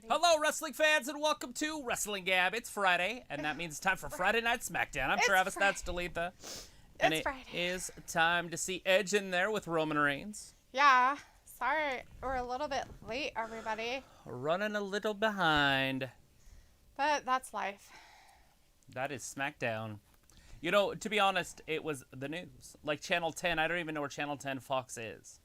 Hello, wrestling fans, and welcome to WrestlingGab. It's Friday, and that means it's time for Friday Night Smackdown. I'm Travis, that's Dalethea. And it is time to see Edge in there with Roman Reigns. Yeah, sorry, we're a little bit late, everybody. Running a little behind. But that's life. That is Smackdown. You know, to be honest, it was the news. Like Channel 10, I don't even know where Channel 10 Fox is.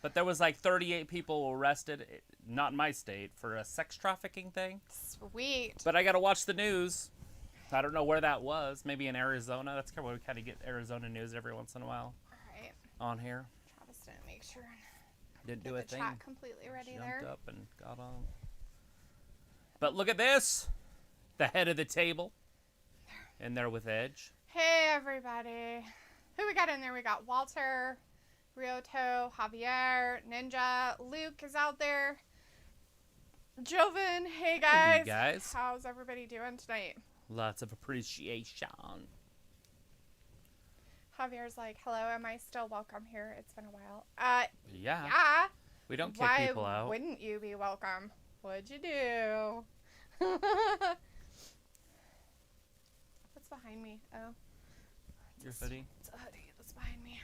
But there was like 38 people arrested, not in my state, for a sex trafficking thing. Sweet. But I got to watch the news. I don't know where that was. Maybe in Arizona. That's kind of where we kind of get Arizona news every once in a while. All right. On here. Travis didn't make sure. Didn't do a thing. Chat completely ready there. Jumped up and got on. But look at this. The head of the table. In there with Edge. Hey, everybody. Who we got in there? We got Walter, Ryoto, Javier, Ninja, Luke is out there. Joven, hey guys. Hey guys. How's everybody doing tonight? Lots of appreciation. Javier's like, hello, am I still welcome here? It's been a while. Yeah. Yeah. We don't kick people out. Why wouldn't you be welcome? What'd you do? What's behind me? Oh. Your hoodie? It's a hoodie that's behind me.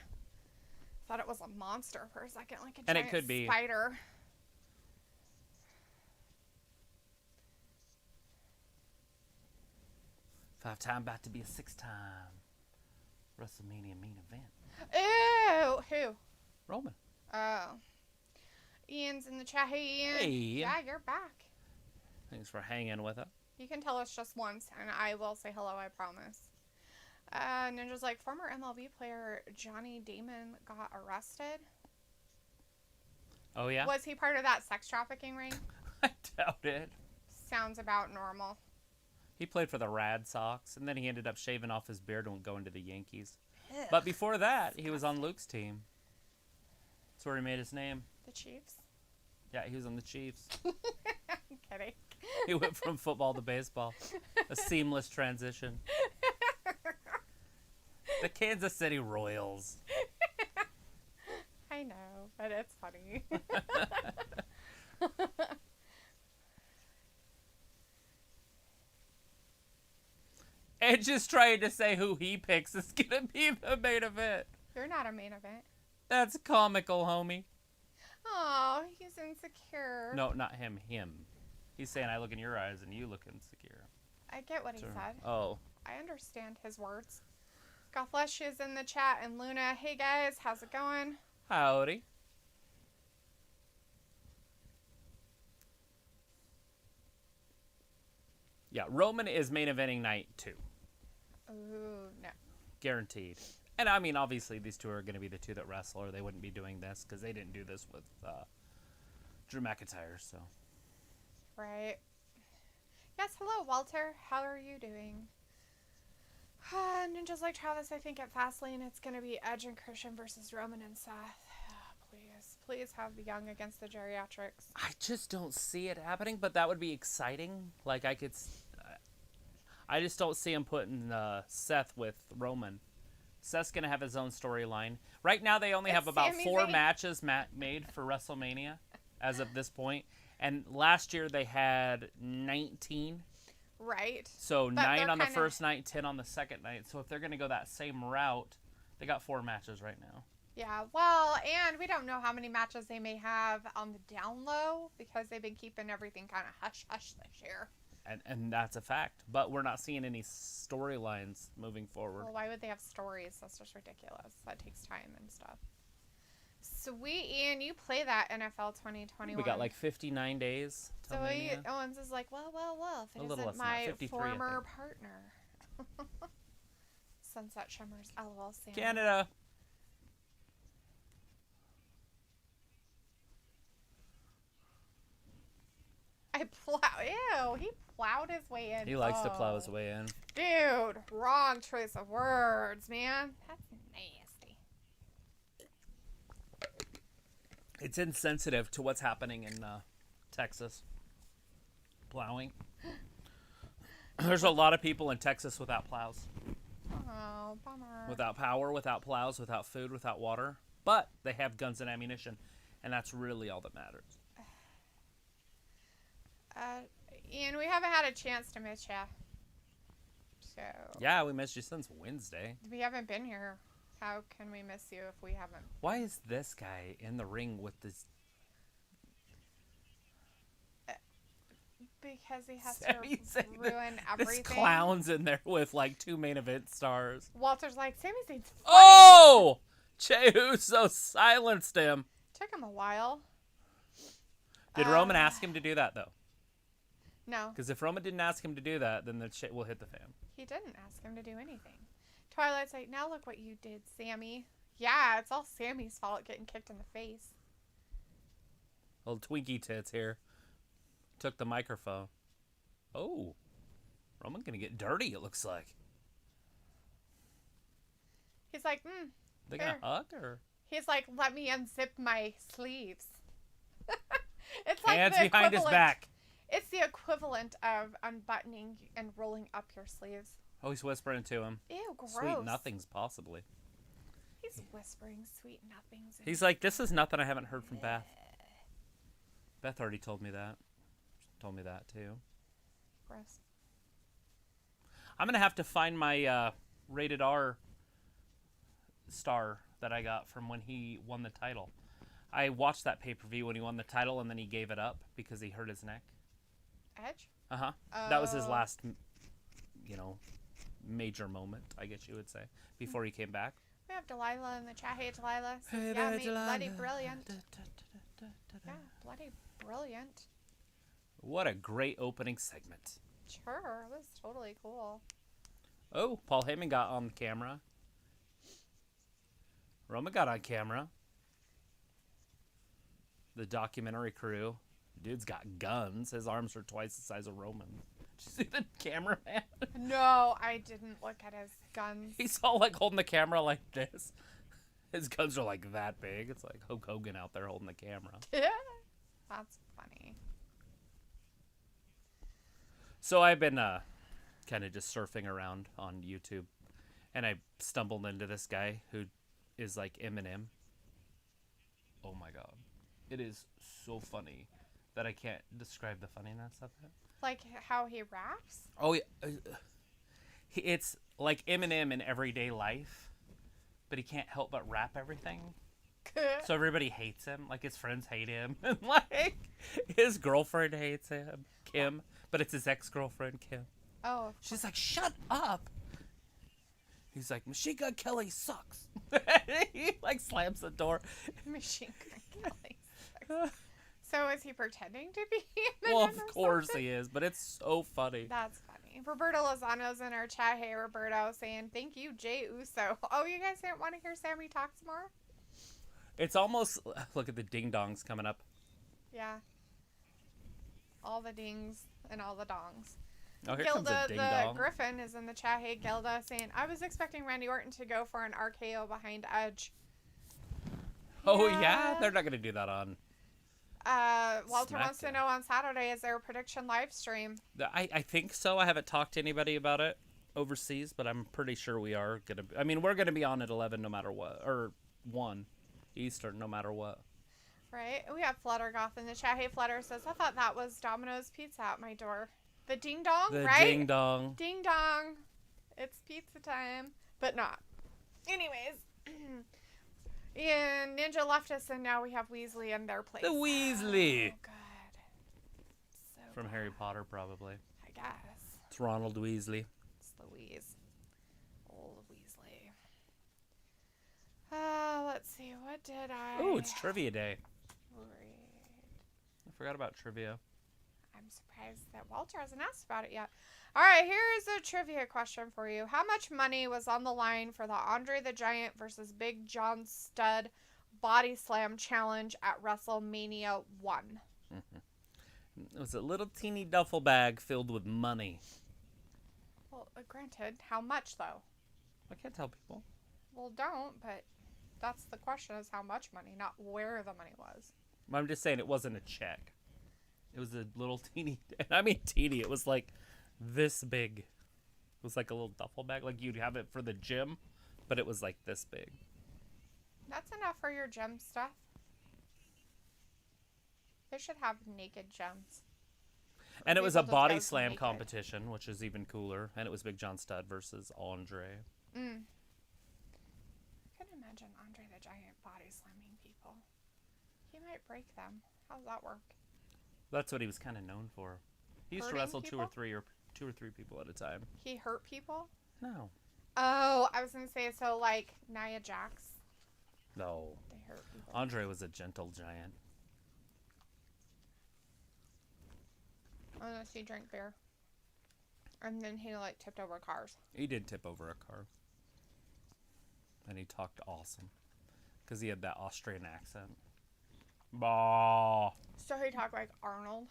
Thought it was a monster for a second, like a And giant it could be. spider. Five-time, about to be a six-time WrestleMania main event. Ew! Who? Roman. Oh. Ian's in the chat. Hey, Ian. Hey, Ian. Yeah, you're back. Thanks for hanging with us. You can tell us just once, and I will say hello, I promise. Ninja's like, former MLB player Johnny Damon got arrested. Oh, yeah? Was he part of that sex trafficking ring? I doubt it. Sounds about normal. He played for the Red Sox, and then he ended up shaving off his beard and going to the Yankees. Ugh. But before that, he was on Luke's team. That's where he made his name. The Chiefs? Yeah, he was on the Chiefs. I'm kidding. He went from football to baseball. A seamless transition. The Kansas City Royals. I know, but it's funny. Edge is trying to say who he picks is going to be the main event. You're not a main event. That's comical, homie. Oh, he's insecure. No, not him. Him. He's saying, I look in your eyes and you look insecure. I get what he said. Oh. I understand his words. Gothflesh is in the chat, and Luna. Hey guys, how's it going? Howdy. Yeah, Roman is main eventing night 2. Ooh, no. Guaranteed. And I mean, obviously, these two are going to be the two that wrestle, or they wouldn't be doing this, because they didn't do this with Drew McIntyre, so. Right. Yes, hello, Walter. How are you doing? Ninja's like, Travis, I think at Fastlane it's going to be Edge and Christian versus Roman and Seth. Please. Please have the young against the geriatrics. I just don't see it happening, but that would be exciting. Like, I could... I just don't see him putting Seth with Roman. Seth's going to have his own storyline. Right now, they only have about 4 matches made for WrestleMania as of this point. And last year, they had 19. Right. So but 9 on the first night, 10 on the second night. So if they're going to go that same route, they got 4 matches right now. Yeah, well, and we don't know how many matches they may have on the down low because they've been keeping everything kind of hush-hush this year. And that's a fact. But we're not seeing any storylines moving forward. Well, why would they have stories? That's just ridiculous. That takes time and stuff. Sweet, Ian, you play that NFL 2021. We got like 59 days. So Owens is like, well, if it isn't my former partner. Sunset Shimmers, LOL, Sam. Canada. Ew, he plowed his way in. He likes to plow his way in. Dude, wrong choice of words, man. That's nasty. It's insensitive to what's happening in Texas. Plowing. There's a lot of people in Texas without plows. Oh, bummer. Without power, without plows, without food, without water. but they have guns and ammunition, and that's really all that matters. Ian, we haven't had a chance to miss ya. So. Yeah, we missed you since Wednesday. We haven't been here. How can we miss you if we haven't? Why is this guy in the ring with this? Because he has to ruin everything. This clown's in there with like 2 main event stars. Walter's like, Sami Zayn's funny. Oh! Jey Uso silenced him. Took him a while. Did Roman ask him to do that, though? No. Because if Roman didn't ask him to do that, then the shit will hit the fan. He didn't ask him to do anything. Twilight's like, now look what you did, Sammy. Yeah, it's all Sammy's fault getting kicked in the face. Little Twinkie tits here. Took the microphone. Oh. Roman gonna get dirty, it looks like. He's like, They gonna hug or? He's like, let me unzip my sleeves. It's like hands the behind his back. It's the equivalent of unbuttoning and rolling up your sleeves. Oh, he's whispering to him. Ew, gross. Sweet nothings, possibly. He's whispering sweet nothings. He's like, this is nothing I haven't heard from Beth. Beth already told me that. She told me that, too. Gross. I'm going to have to find my rated R star that I got from when he won the title. I watched that pay-per-view when he won the title, and then he gave it up because he hurt his neck. Edge? Uh-huh. That was his last, major moment, I guess you would say, before he came back. We have Delilah in the chat. Hey, Delilah. Hey, yeah, there, Delilah. bloody brilliant. Yeah, bloody brilliant. What a great opening segment. Sure, it was totally cool. Oh, Paul Heyman got on camera. Roman got on camera. The documentary crew. Dude's got guns. His arms are twice the size of Roman. Did you see the cameraman? No, I didn't look at his guns. He's all like holding the camera like this. His guns are like that big. It's like Hulk Hogan out there holding the camera. That's funny. So I've been kind of just surfing around on YouTube, and I stumbled into this guy who is like Eminem. Oh my god. It is so funny that I can't describe the funniness of it. Like how he raps? Oh, yeah. It's like Eminem in everyday life, but he can't help but rap everything. So everybody hates him. Like his friends hate him. And like his girlfriend hates him, Kim. But it's his ex-girlfriend, Kim. Oh. She's like, shut up. He's like, Machine Gun Kelly sucks. He like slams the door. Machine Gun Kelly sucks. So is he pretending to be Eminem? Well, of course he is, but it's so funny. That's funny. Roberto Lozano's in our chat. Hey, Roberto, saying, thank you, Jey Uso. Oh, you guys didn't want to hear Sammy talk some more? It's almost, look at the ding-dongs coming up. Yeah. All the dings and all the dongs. Oh, here Gilda comes a ding-dong. the Griffin is in the chat. Hey, Gilda, saying, I was expecting Randy Orton to go for an RKO behind Edge. Oh, yeah? They're not going to do that on Walter Smackdown. wants to know on Saturday, is there a prediction live stream? I think so. I haven't talked to anybody about it overseas, but I'm pretty sure we are going to. I mean, we're going to be on at 11 no matter what. Or 1 Eastern no matter what. Right? We have Fluttergoth in the chat. Hey, Flutter says, I thought that was Domino's Pizza at my door. The ding dong, The right? ding dong. Ding dong. It's pizza time. But not. Anyways. And Ninja left us, and now we have Weasley in their place. The Weasley. Oh, good. So From good. Harry Potter, probably. I guess. It's Ronald Weasley. It's Louise. Old Weasley. Let's see. What did I... Oh, it's trivia day. read? I forgot about trivia. I'm surprised that Walter hasn't asked about it yet. All right, here's a trivia question for you. How much money was on the line for the Andre the Giant versus Big John Studd Body Slam Challenge at WrestleMania 1? It was a little teeny duffel bag filled with money. Well, granted, how much, though? I can't tell people. Well, don't, but that's the question, is how much money, not where the money was. I'm just saying it wasn't a check. It was a little teeny, and I mean teeny, it was like this big. It was like a little duffel bag, like you'd have it for the gym, but it was like this big. That's enough for your gem stuff. They should have naked gems. And it was a People just body go slam naked. competition, which is even cooler. And it was Big John Studd versus Andre. I couldn't imagine Andre the Giant body slamming people. He might break them. How does that work? That's what he was kind of known for. He used to Hurting wrestle people? two or three people at a time. He hurt people? No. Oh, I was going to say, so like Nia Jax. No. They hurt people. Andre was a gentle giant. Unless he drank beer. And then he like tipped over cars. He did tip over a car. And he talked awesome. Because he had that Austrian accent. Bah. So he talked like Arnold.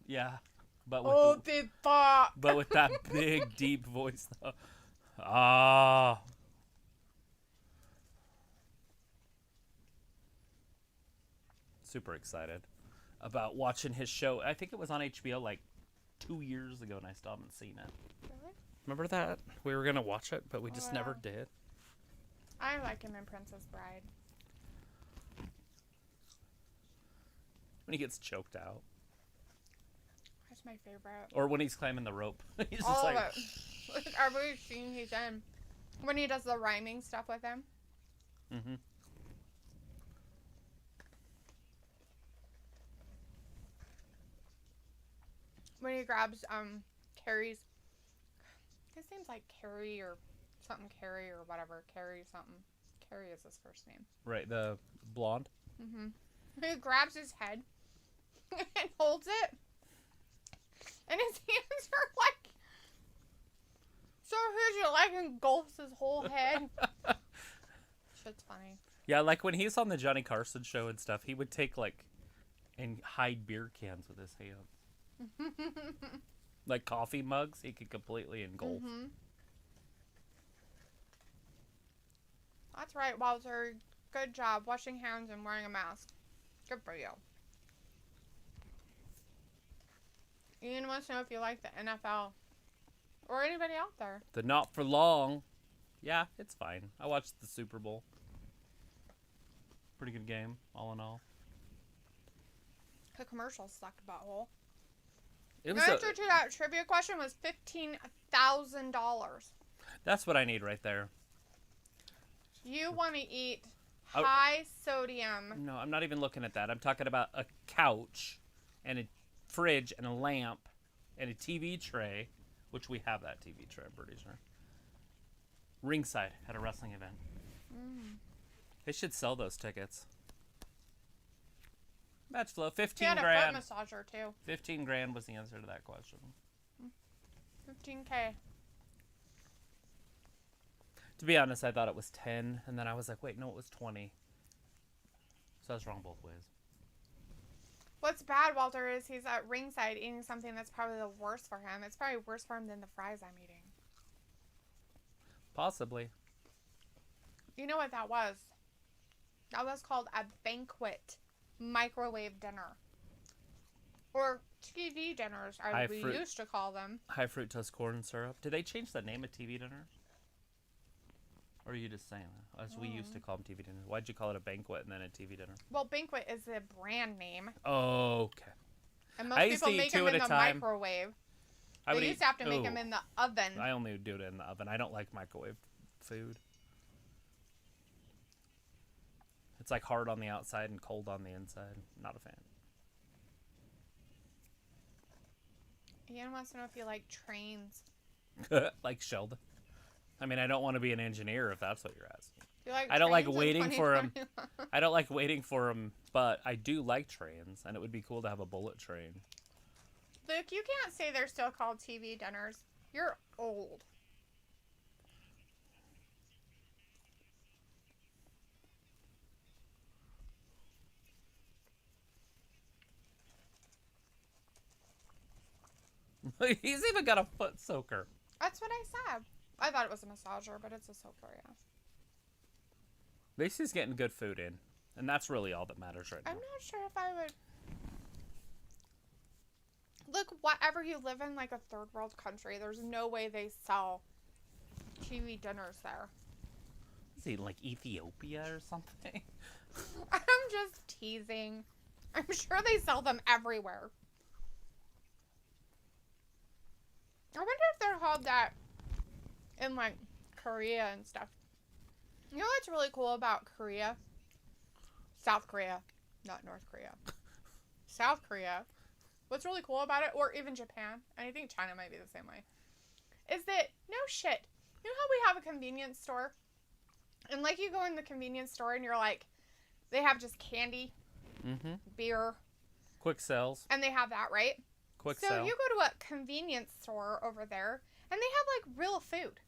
Yeah. But with Oh, the fuck. but with that big, deep voice, though. Ah. Super excited about watching his show. I think it was on HBO like 2 years ago, and I still haven't seen it. Really? Remember that? We were going to watch it, but we just Oh, never yeah. did. I like him in Princess Bride. When he gets choked out. That's my favorite. Or when he's climbing the rope. He's just All like... of it. Every scene he's in. When he does the rhyming stuff with him. Mm-hmm. When he grabs Carrie's. His name's like Carrie or something Carrie or whatever. Carrie something. Carrie is his first name. Right, the blonde. Mm-hmm. He grabs his head and holds it. And his hands are like so huge, it like engulfs his whole head. Shit's funny. Yeah, like when he's on the Johnny Carson show and stuff, he would take like and hide beer cans with his hands. Like coffee mugs, he could completely engulf. Mm-hmm. That's right, Walter. Good job washing hands and wearing a mask. Good for you. Ian wants to know if you like the NFL or anybody out there. The not for long. Yeah, it's fine. I watched the Super Bowl. Pretty good game, all in all. The commercial sucked butthole. It The was answer to that trivia question was $15,000. That's what I need right there. You want to eat Oh. high sodium. No, I'm not even looking at that. I'm talking about a couch and a fridge and a lamp and a TV tray, which we have that TV tray, I'm pretty sure. Ringside at a wrestling event. They should sell those tickets. Match flow, He 15 had a grand. foot massager too. 15 grand was the answer to that question. $15K. To be honest, I thought it was 10, and then I was like, wait, no, it was 20. So I was wrong both ways. What's bad, Walter, is he's at ringside eating something that's probably the worst for him. It's probably worse for him than the fries I'm eating. Possibly. You know what that was? That was called a banquet microwave dinner. Or TV dinners, High as we fruit. used to call them. High fructose corn syrup. Did they change the name of TV dinners? Or are you just saying that? As we used to call them TV dinners. Why'd you call it a banquet and then a TV dinner? Well, banquet is the brand name. Oh, okay. And most I used people to eat make two them at in a the time. microwave. I would They used to have to make them ooh. in the oven. I only do it in the oven. I don't like microwave food. It's like hard on the outside and cold on the inside. Not a fan. Ian wants to know if you like trains. Like Sheldon. I mean, I don't want to be an engineer if that's what you're asking. Do you like I don't like trains in waiting for 'em. 2021? I don't like waiting for them, but I do like trains, and it would be cool to have a bullet train. Luke, you can't say they're still called TV dinners. You're old. He's even got a foot soaker. That's what I said. I thought it was a massager, but it's a soaker, yeah. At least he's getting good food in, and that's really all that matters right now. I'm not sure if I would. Look, whatever you live in, like a third world country, there's no way they sell TV dinners there. Is he in, like, Ethiopia or something? I'm just teasing. I'm sure they sell them everywhere. I wonder if they're called that in, like, Korea and stuff. You know what's really cool about Korea? South Korea, not North Korea. South Korea. What's really cool about it, or even Japan, and I think China might be the same way, is that, no shit, you know how we have a convenience store? And, like, you go in the convenience store and you're like, they have just candy, beer. Quick sells. And they have that, right? Quick so sell. you go to a convenience store over there, and they have, like, real food.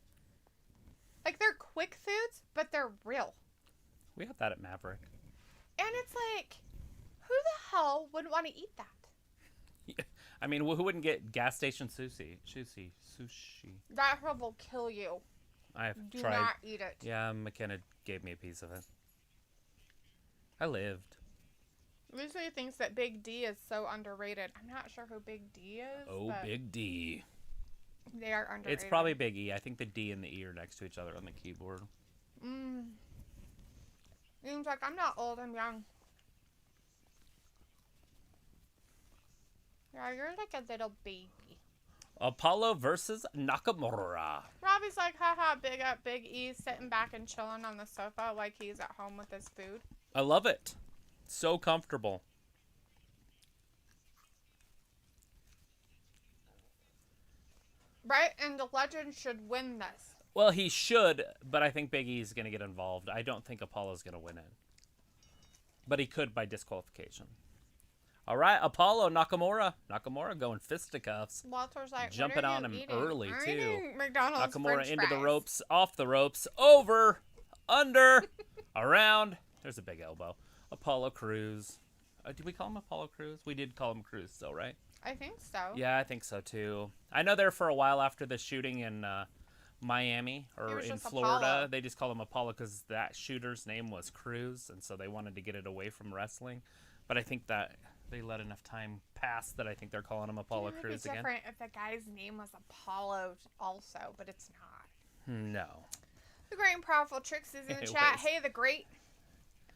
Like, they're quick foods, but they're real. We have that at Maverick. And it's like, who the hell would want to eat that? Yeah. I mean, who wouldn't get gas station sushi? That stuff will kill you. I've Do tried. not eat it. Yeah, McKenna gave me a piece of it. I lived. Lucy thinks that Big D is so underrated. I'm not sure who Big D is. Oh, Big D. They are underrated. It's probably Big E. I think the D and the E are next to each other on the keyboard. Seems like I'm not old, I'm young. Yeah, you're like a little baby. Apollo versus Nakamura. Robbie's like, haha, Big E sitting back and chilling on the sofa like he's at home with his food. I love it. So comfortable. Right? And the legend should win this. Well, he should, but I think Big E's going to get involved. I don't think Apollo's going to win it. But he could by disqualification. All right, Apollo, Nakamura. Nakamura going fisticuffs. Walter's like, jumping on him eating? early, I'm too. eating McDonald's Nakamura French into the fries. ropes, off the ropes, over, under, around. There's a big elbow. Apollo Crews. Did we call him Apollo Crews? We did call him Crews still, right? I think so. Yeah, I think so, too. I know there for a while after the shooting in Miami or in Florida, Apollo. they just called him Apollo because that shooter's name was Crews, and so they wanted to get it away from wrestling. But I think that they let enough time pass that I think they're calling him Apollo Crews again. It would be different if the guy's name was Apollo also, but it's not. No. The Great and Powerful Tricks is in the It chat. was. Hey, the Great.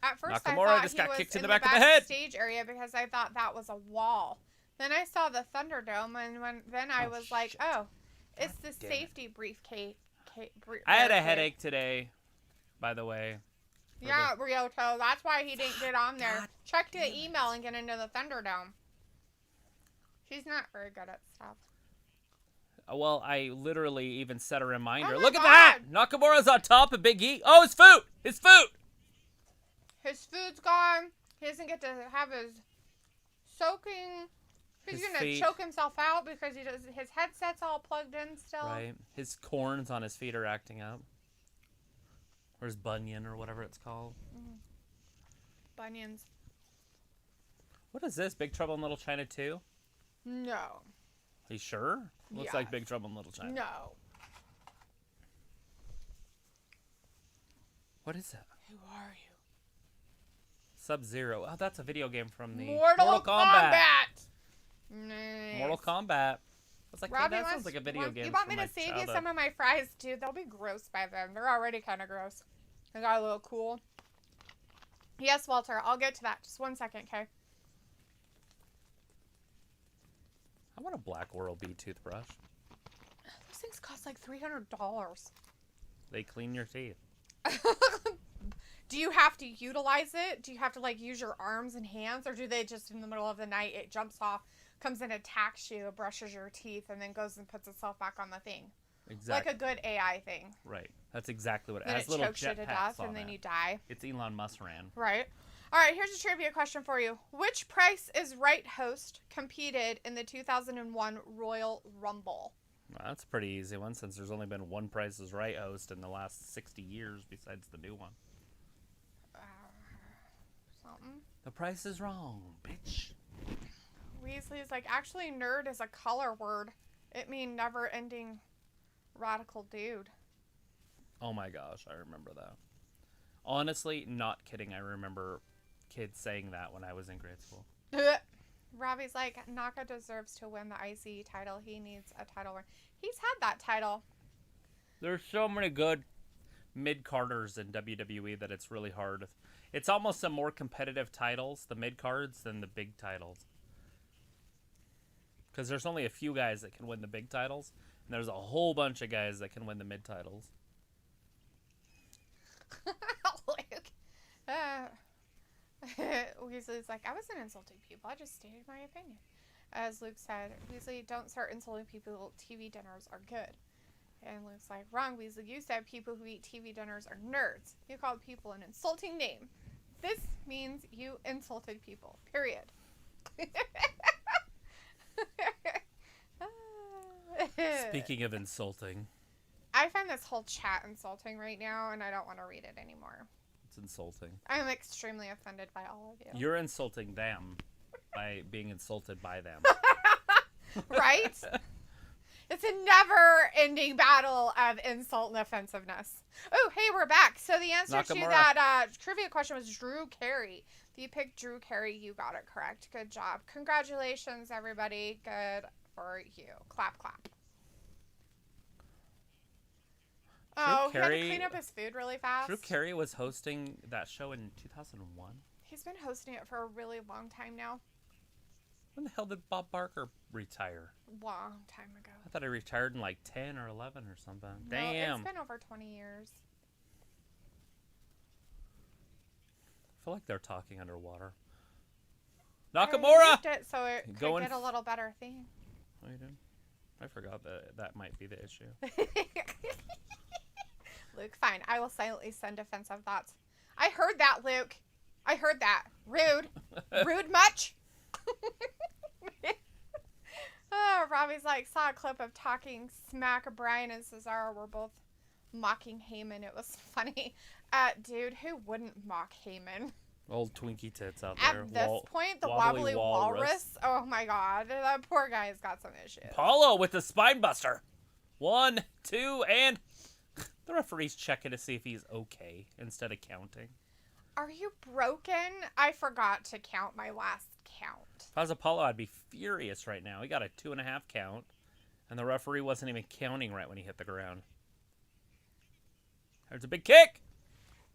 At first, Nakamura I thought just he got was kicked in in the back of the head. backstage area because I thought that was a wall. Then I saw the Thunderdome, and then I was like, shit. oh, it's God the damn it. safety briefcase. I had a headache today, by the way. Yeah, Ryoto. That's why he didn't get on there. God Check the email and get into the Thunderdome. She's not very good at stuff. Well, I literally even set a reminder. Oh my Look at God. that! Nakamura's on top of Big E. Oh, his food! His food! His food's gone. He doesn't get to have his soaking. He's His gonna feet. choke himself out because his headset's all plugged in still. Right. His corns on his feet are acting up. Or his bunion or whatever it's called. Bunions. What is this? Big Trouble in Little China 2? No. Are you sure? Looks Yes. like Big Trouble in Little China. No. What is that? Who are you? Sub-Zero. Oh, that's a video game from the Mortal Kombat. Nice. Mortal Kombat. I was like, hey, Robbie that sounds wants- like a video game You want from me my to save you childhood. some of my fries, too? They'll be gross by then. They're already kind of gross. They got a little cool. Yes, Walter. I'll get to that. Just 1 second, okay? I want a black Oral-B toothbrush. Those things cost like $300. They clean your teeth. Do you have to utilize it? Do you have to like use your arms and hands, or do they just in the middle of the night it jumps off, comes and attacks you, brushes your teeth, and then goes and puts itself back on the thing? Exactly. Like a good AI thing. Right. That's exactly what it Then has. it Little chokes you to jetpacks death, on and then it. you die. It's Elon Musk ran. Right. All right. Here's a trivia question for you. Which Price is Right host competed in the 2001 Royal Rumble? Well, that's a pretty easy one since there's only been one Price is Right host in the last 60 years besides the new one. Something. The price is wrong, bitch. Weasley's like, actually, nerd is a color word. It means never-ending radical dude. Oh my gosh, I remember that. Honestly, not kidding. I remember kids saying that when I was in grade school. Robbie's like, Naka deserves to win the IC title. He needs a title win. He's had that title. There's so many good mid-carders in WWE that it's really hard. It's almost some more competitive titles, the mid-cards, than the big titles. Because there's only a few guys that can win the big titles, and there's a whole bunch of guys that can win the mid titles. Luke. Weasley's like, I wasn't insulting people. I just stated my opinion. As Luke said, Weasley, don't start insulting people. TV dinners are good. And Luke's like, wrong, Weasley. You said people who eat TV dinners are nerds. You called people an insulting name. This means you insulted people. Period. Speaking of insulting. I find this whole chat insulting right now, and I don't want to read it anymore. It's insulting. I'm extremely offended by all of you. You're insulting them by being insulted by them. Right? It's a never-ending battle of insult and offensiveness. Oh, hey, we're back. So the answer Nakamura. to that trivia question was Drew Carey. If you picked Drew Carey, you got it correct. Good job. Congratulations, everybody. Good for you. Clap, clap. He had to clean up his food really fast. Drew Carey was hosting that show in 2001. He's been hosting it for a really long time now. When the hell did Bob Barker retire? Long time ago. I thought he retired in like 10 or 11 or something. No, Damn. it's been over 20 years. I feel like they're talking underwater. Nakamura! I it so it could get a little better theme. Oh, you did? I forgot that might be the issue. Luke, fine. I will silently send offensive thoughts. I heard that, Luke. I heard that. Rude. Rude much? Robbie's like, saw a clip of talking smack. Brian and Cesaro were both mocking Heyman. It was funny. Dude, who wouldn't mock Heyman? Old Twinkie tits out there. At this point, the wobbly walrus. Oh my god. That poor guy's got some issues. Paulo with the spine buster. 1, 2, and... The referee's checking to see if he's okay instead of counting. Are you broken? I forgot to count my last count. If I was Apollo, I'd be furious right now. He got a 2.5 count, and the referee wasn't even counting right when he hit the ground. There's a big kick.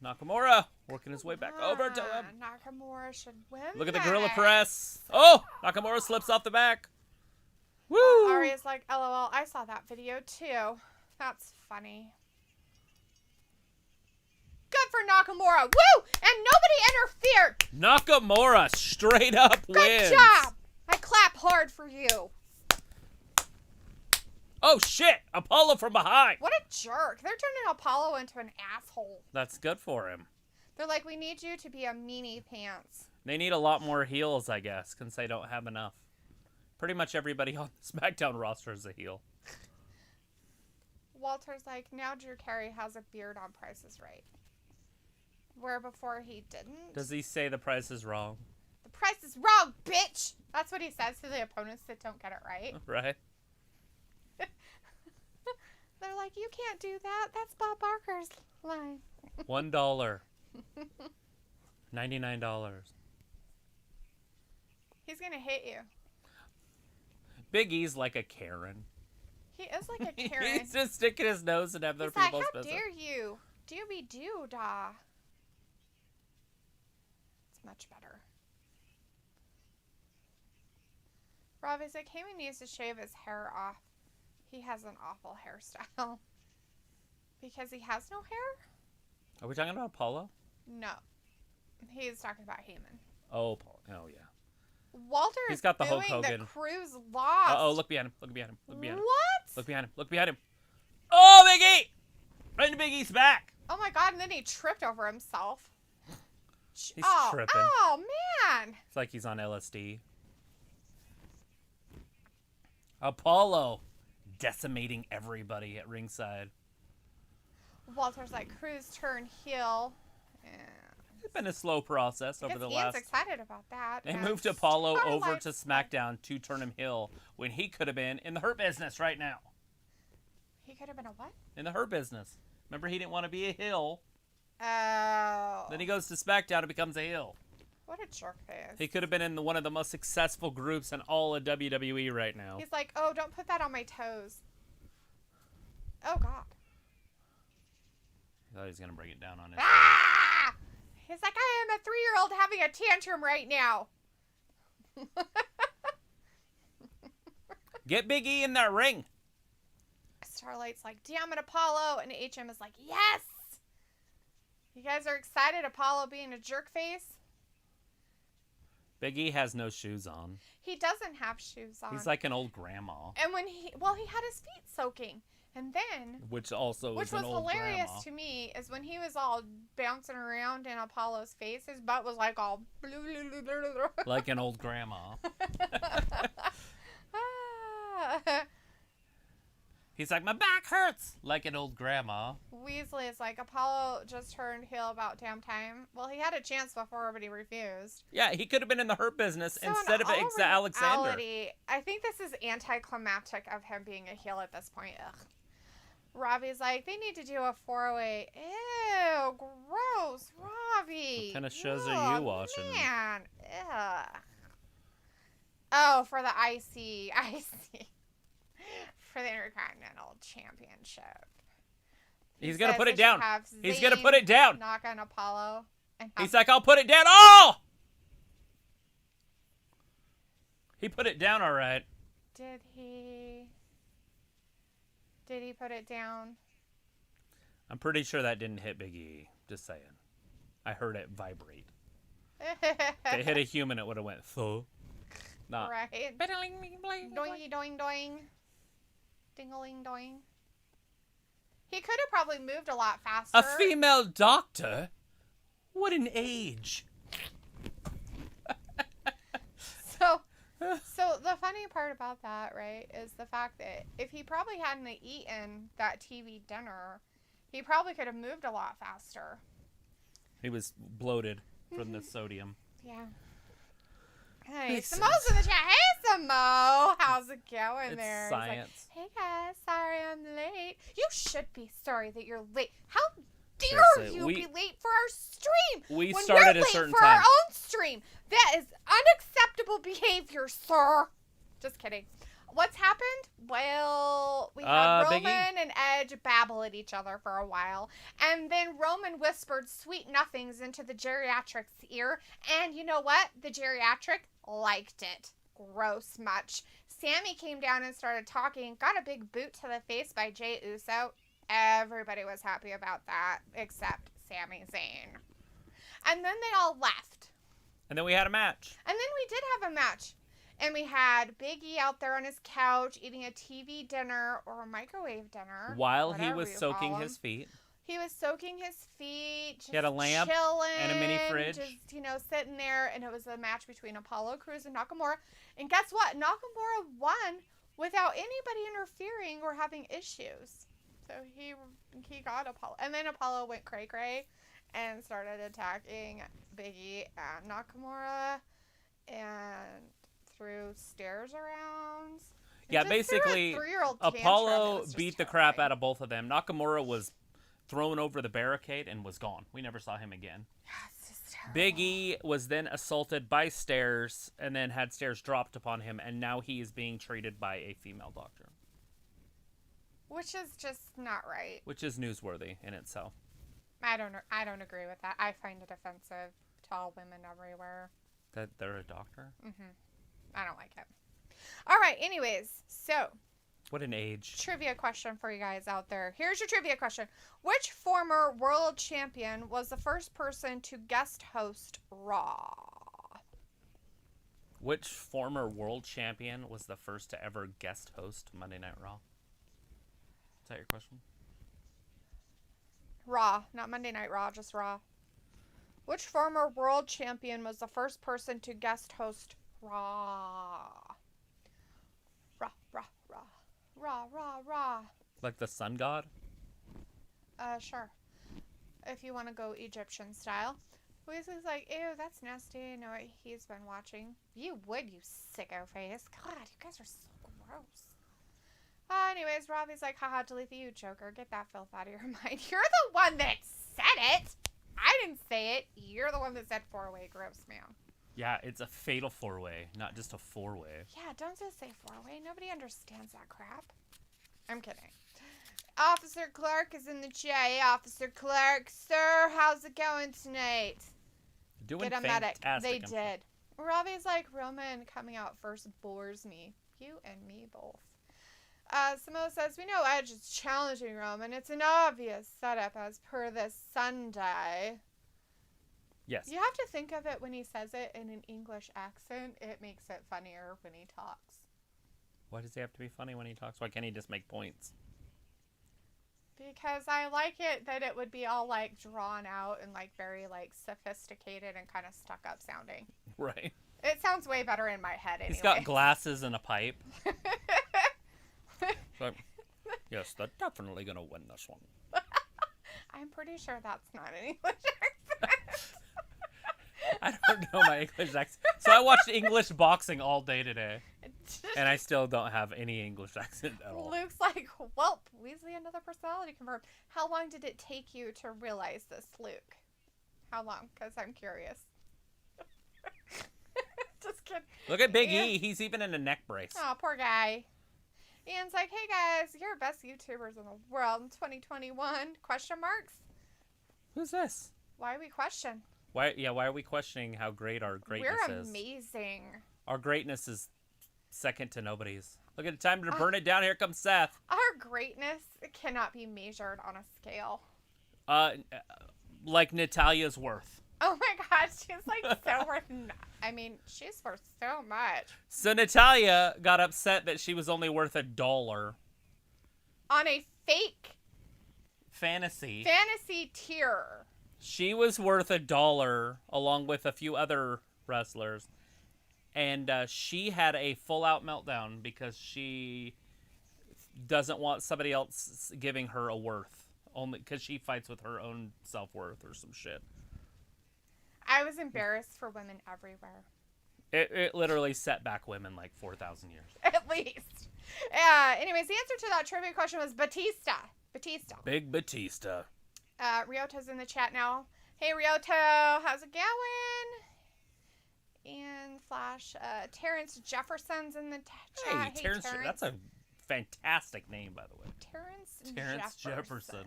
Nakamura working his way back over to him. Nakamura should win. Look at the gorilla press. Oh, Nakamura slips off the back. Woo! Aria's like, LOL, I saw that video too. That's funny. Good for Nakamura. Woo! And nobody interfered. Nakamura straight up wins. Good job. I clap hard for you. Oh, shit. Apollo from behind. What a jerk. They're turning Apollo into an asshole. That's good for him. They're like, we need you to be a meanie pants. They need a lot more heels, I guess, since they don't have enough. Pretty much everybody on the SmackDown roster is a heel. Walter's like, now Drew Carey has a beard on Price is Right. Where before he didn't. Does he say the price is wrong? The price is wrong, bitch! That's what he says to the opponents that don't get it right. Right. They're like, you can't do that. That's Bob Barker's line. $1. $99. He's gonna hit you. Big E's like a Karen. He is like a Karen. He's just sticking his nose in other He's people's like, how business. dare you? Dooby-doo-dah. It's much better. Robbie's like, Heyman needs to shave his hair off. He has an awful hairstyle. Because he has no hair? Are we talking about Apollo? No. He's talking about Heyman. Oh, Paul. Oh, yeah. Walter He's is got the Hulk booing Hogan. the Crew's lost. Uh-oh, look behind him. Look behind him. Look behind him. What? Look behind him. Look behind him. Oh, Big E! Right into Big E's back. Oh my god, and then he tripped over himself. He's tripping. Oh, man. It's like he's on LSD. Apollo decimating everybody at ringside. Walter's like, Crew's turn heel. It's been a slow process over the Ian's last... excited about that. They and moved Apollo over Starlight's to SmackDown to turn him heel when he could have been in the Hurt Business right now. He could have been a what? In the Hurt Business. Remember, he didn't want to be a heel. Oh. Then he goes to SmackDown and becomes a heel. What a jerk face. He could have been in one of the most successful groups in all of WWE right now. He's like, oh, don't put that on my toes. Oh, God. I thought he was going to bring it down on his Ah! He's like, I am a 3-year-old having a tantrum right now. Get Big E in that ring. Starlight's like, damn it, Apollo. And HM is like, yes. You guys are excited? Apollo being a jerk face? Big E has no shoes on. He doesn't have shoes on. He's like an old grandma. And when he had his feet soaking. And then, Which also which is an was old hilarious grandma. to me, is when he was all bouncing around in Apollo's face, his butt was like all Like an old grandma. He's like, my back hurts. Like an old grandma. Weasley is like, Apollo just turned heel about damn time. Well, he had a chance before, but he refused. Yeah, he could have been in the Hurt Business So instead of Alexander. I think this is anticlimactic of him being a heel at this point. Ugh. Robbie's like, they need to do a 4-way. Ew, gross, Robbie. What kind of shows are you watching? Man, ugh. Oh, for the IC. For the Intercontinental Championship. He's going to says put they it should down. have He's going to Zayn put it down. knock on Apollo. And have He's like, I'll put it down. Oh! He put it down all right. Did he put it down? I'm pretty sure that didn't hit Big E. Just saying. I heard it vibrate. If it hit a human, it would have went, so. Not. Right. Doing, doing, doing. Ding-a-ling, doing. He could have probably moved a lot faster. A female doctor? What an age. So the funny part about that, right, is the fact that if he probably hadn't eaten that TV dinner, he probably could have moved a lot faster. He was bloated from the sodium. Yeah. Hey, Samo's in the chat. Hey, Samo. How's it going It's there? science. He's like, hey, guys. Sorry I'm late. You should be sorry that you're late. How dare Seriously, you be late for our stream? We when started we're a late certain for time. our own stream. That is unacceptable behavior, sir. Just kidding. What's happened? Well, we had Roman and Edge babble at each other for a while. And then Roman whispered sweet nothings into the geriatric's ear. And you know what? The geriatric liked it. Gross much. Sammy came down and started talking. Got a big boot to the face by Jey Uso. Everybody was happy about that, except Sami Zayn. And then they all left. And then we had a match. And then we did have a match. And we had Big E out there on his couch eating a TV dinner or a microwave dinner. While he was soaking his feet. He was soaking his feet. Just he had a lamp chilling, and a mini fridge. Just, sitting there. And it was a match between Apollo Crews and Nakamura. And guess what? Nakamura won without anybody interfering or having issues. So he got Apollo. And then Apollo went cray-cray and started attacking Big E and Nakamura. And threw stairs around. Yeah, basically, Apollo beat the crap out of both of them. Nakamura was thrown over the barricade and was gone. We never saw him again. Yeah, it's just terrible. Big E was then assaulted by stairs and then had stairs dropped upon him, and now he is being treated by a female doctor. Which is just not right. Which is newsworthy in itself. I don't agree with that. I find it offensive to all women everywhere. That they're a doctor? Mm-hmm. I don't like it. All right, anyways, so. What an age. Trivia question for you guys out there. Here's your trivia question. Which former world champion was the first person to guest host Raw? Which former world champion was the first to ever guest host Monday Night Raw? Is that your question? Raw, not Monday Night Raw, just Raw. Which former world champion was the first person to guest host Raw? Raw, raw, raw. Raw, raw, raw. Like the sun god? Sure. If you want to go Egyptian style. Weasley's like, ew, that's nasty. I know what he's been watching. You would, you sicko face. God, you guys are so gross. Anyways, Robbie's like, haha, Dalethea, you joker. Get that filth out of your mind. You're the one that said it. I didn't say it. You're the one that said 4-way, gross man. Yeah, it's a fatal 4-way, not just a 4-way. Yeah, don't just say 4-way. Nobody understands that crap. I'm kidding. Officer Clark is in the chat. Hey, Officer Clark. Sir, how's it going tonight? Doing Get a medic. fantastic. They did. Robbie's like, Roman coming out first bores me. You and me both. Samoa says, we know Edge is challenging Roman. It's an obvious setup as per this Sunday. Yes. You have to think of it when he says it in an English accent. It makes it funnier when he talks. Why does he have to be funny when he talks? Why can't he just make points? Because I like it that it would be all like drawn out and like very like sophisticated and kind of stuck up sounding. Right. It sounds way better in my head anyway. He's got glasses and a pipe. So, yes, they're definitely going to win this one. I'm pretty sure that's not an English accent. I don't know my English accent. So I watched English boxing all day today. And I still don't have any English accent at all. Luke's like, well, Weasley, another personality confirmed. How long did it take you to realize this, Luke? How long? Because I'm curious. Just kidding. Look at Big E. He's even in a neck brace. Oh, poor guy. Ian's like, hey guys, you're best YouTubers in the world in 2021? Question marks? Who's this? Why we question? Why are we questioning how great our greatness We're is? amazing. Our greatness is second to nobody's. Look at the time to burn it down. Here comes Seth. Our greatness cannot be measured on a scale. Like Natalia's worth. Oh my god, she's like so worth. I mean, she's worth so much. So Natalia got upset that she was only worth $1 On a fake fantasy tier. She was worth $1 along with a few other wrestlers, and she had a full-out meltdown because she doesn't want somebody else giving her a worth, only because she fights with her own self-worth or some shit. I was embarrassed for women everywhere. It literally set back women like 4,000 years. At least. Anyways, the answer to that trivia question was Batista. Big Batista. Ryoto's in the chat now. Hey, Ryoto, how's it going? And Flash, Terrence Jefferson's in the chat. Hey, Terrence. That's a fantastic name, by the way. Terrence Jefferson.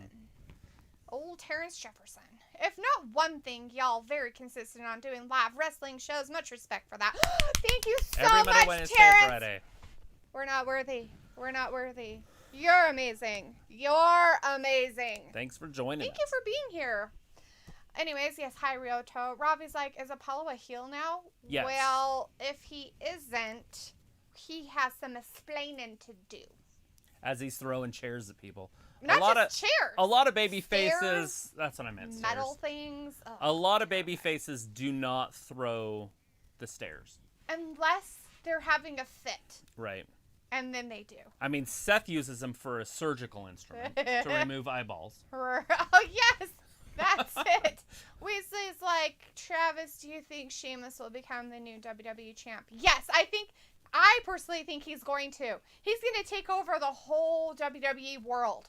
Old Terrence Jefferson. If not one thing, y'all very consistent on doing live wrestling shows. Much respect for that. Thank you so Every much, Terrence. Friday. We're not worthy. You're amazing. Thanks for joining Thank you for being here. Anyways, yes, hi, Ryoto. Robbie's like, is Apollo a heel now? Yes. Well, if he isn't, he has some explaining to do. As he's throwing chairs at people. Not just chairs. A lot of baby Stairs, faces. That's what I meant. Metal stairs. things. Oh, a lot of baby faces do not throw the stairs. Unless they're having a fit. Right. And then they do. I mean, Seth uses them for a surgical instrument to remove eyeballs. Oh, yes. That's it. Weasley's like, Travis, do you think Sheamus will become the new WWE champ? Yes, I personally think he's going to. He's going to take over the whole WWE world.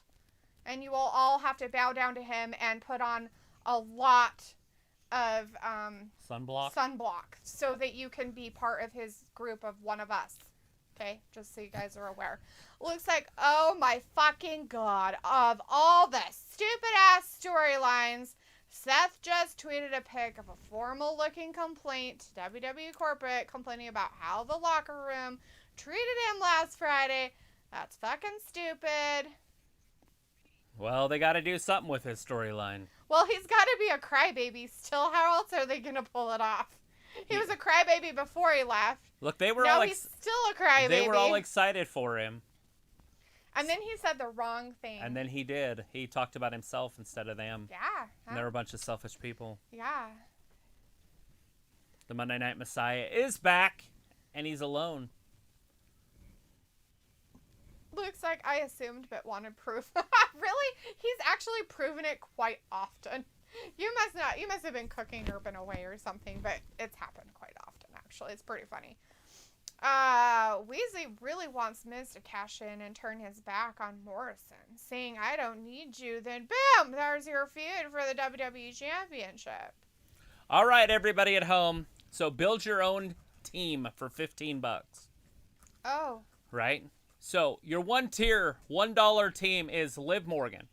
And you will all have to bow down to him and put on a lot of sunblock so that you can be part of his group of one of us. Okay, just so you guys are aware. Looks like, oh my fucking god, of all the stupid ass storylines, Seth just tweeted a pic of a formal looking complaint to WWE corporate complaining about how the locker room treated him last Friday. That's fucking stupid. Well, they got to do something with his storyline. Well, he's got to be a crybaby still. How else are they going to pull it off? He was a crybaby before he left. Look, they were now he's still a crybaby. They were all excited for him. And then he said the wrong thing. And then he did. He talked about himself instead of them. Yeah. And they were a bunch of selfish people. Yeah. The Monday Night Messiah is back, and he's alone. Looks like I assumed but wanted proof. Really? He's actually proven it quite often. You must have been cooking or been away or something, but it's happened quite often, actually. It's pretty funny. Weasley really wants Miz to cash in and turn his back on Morrison, saying, I don't need you. Then, boom, there's your feud for the WWE Championship. All right, everybody at home. So build your own team for $15. Oh. Right? So your $1 team is Liv Morgan,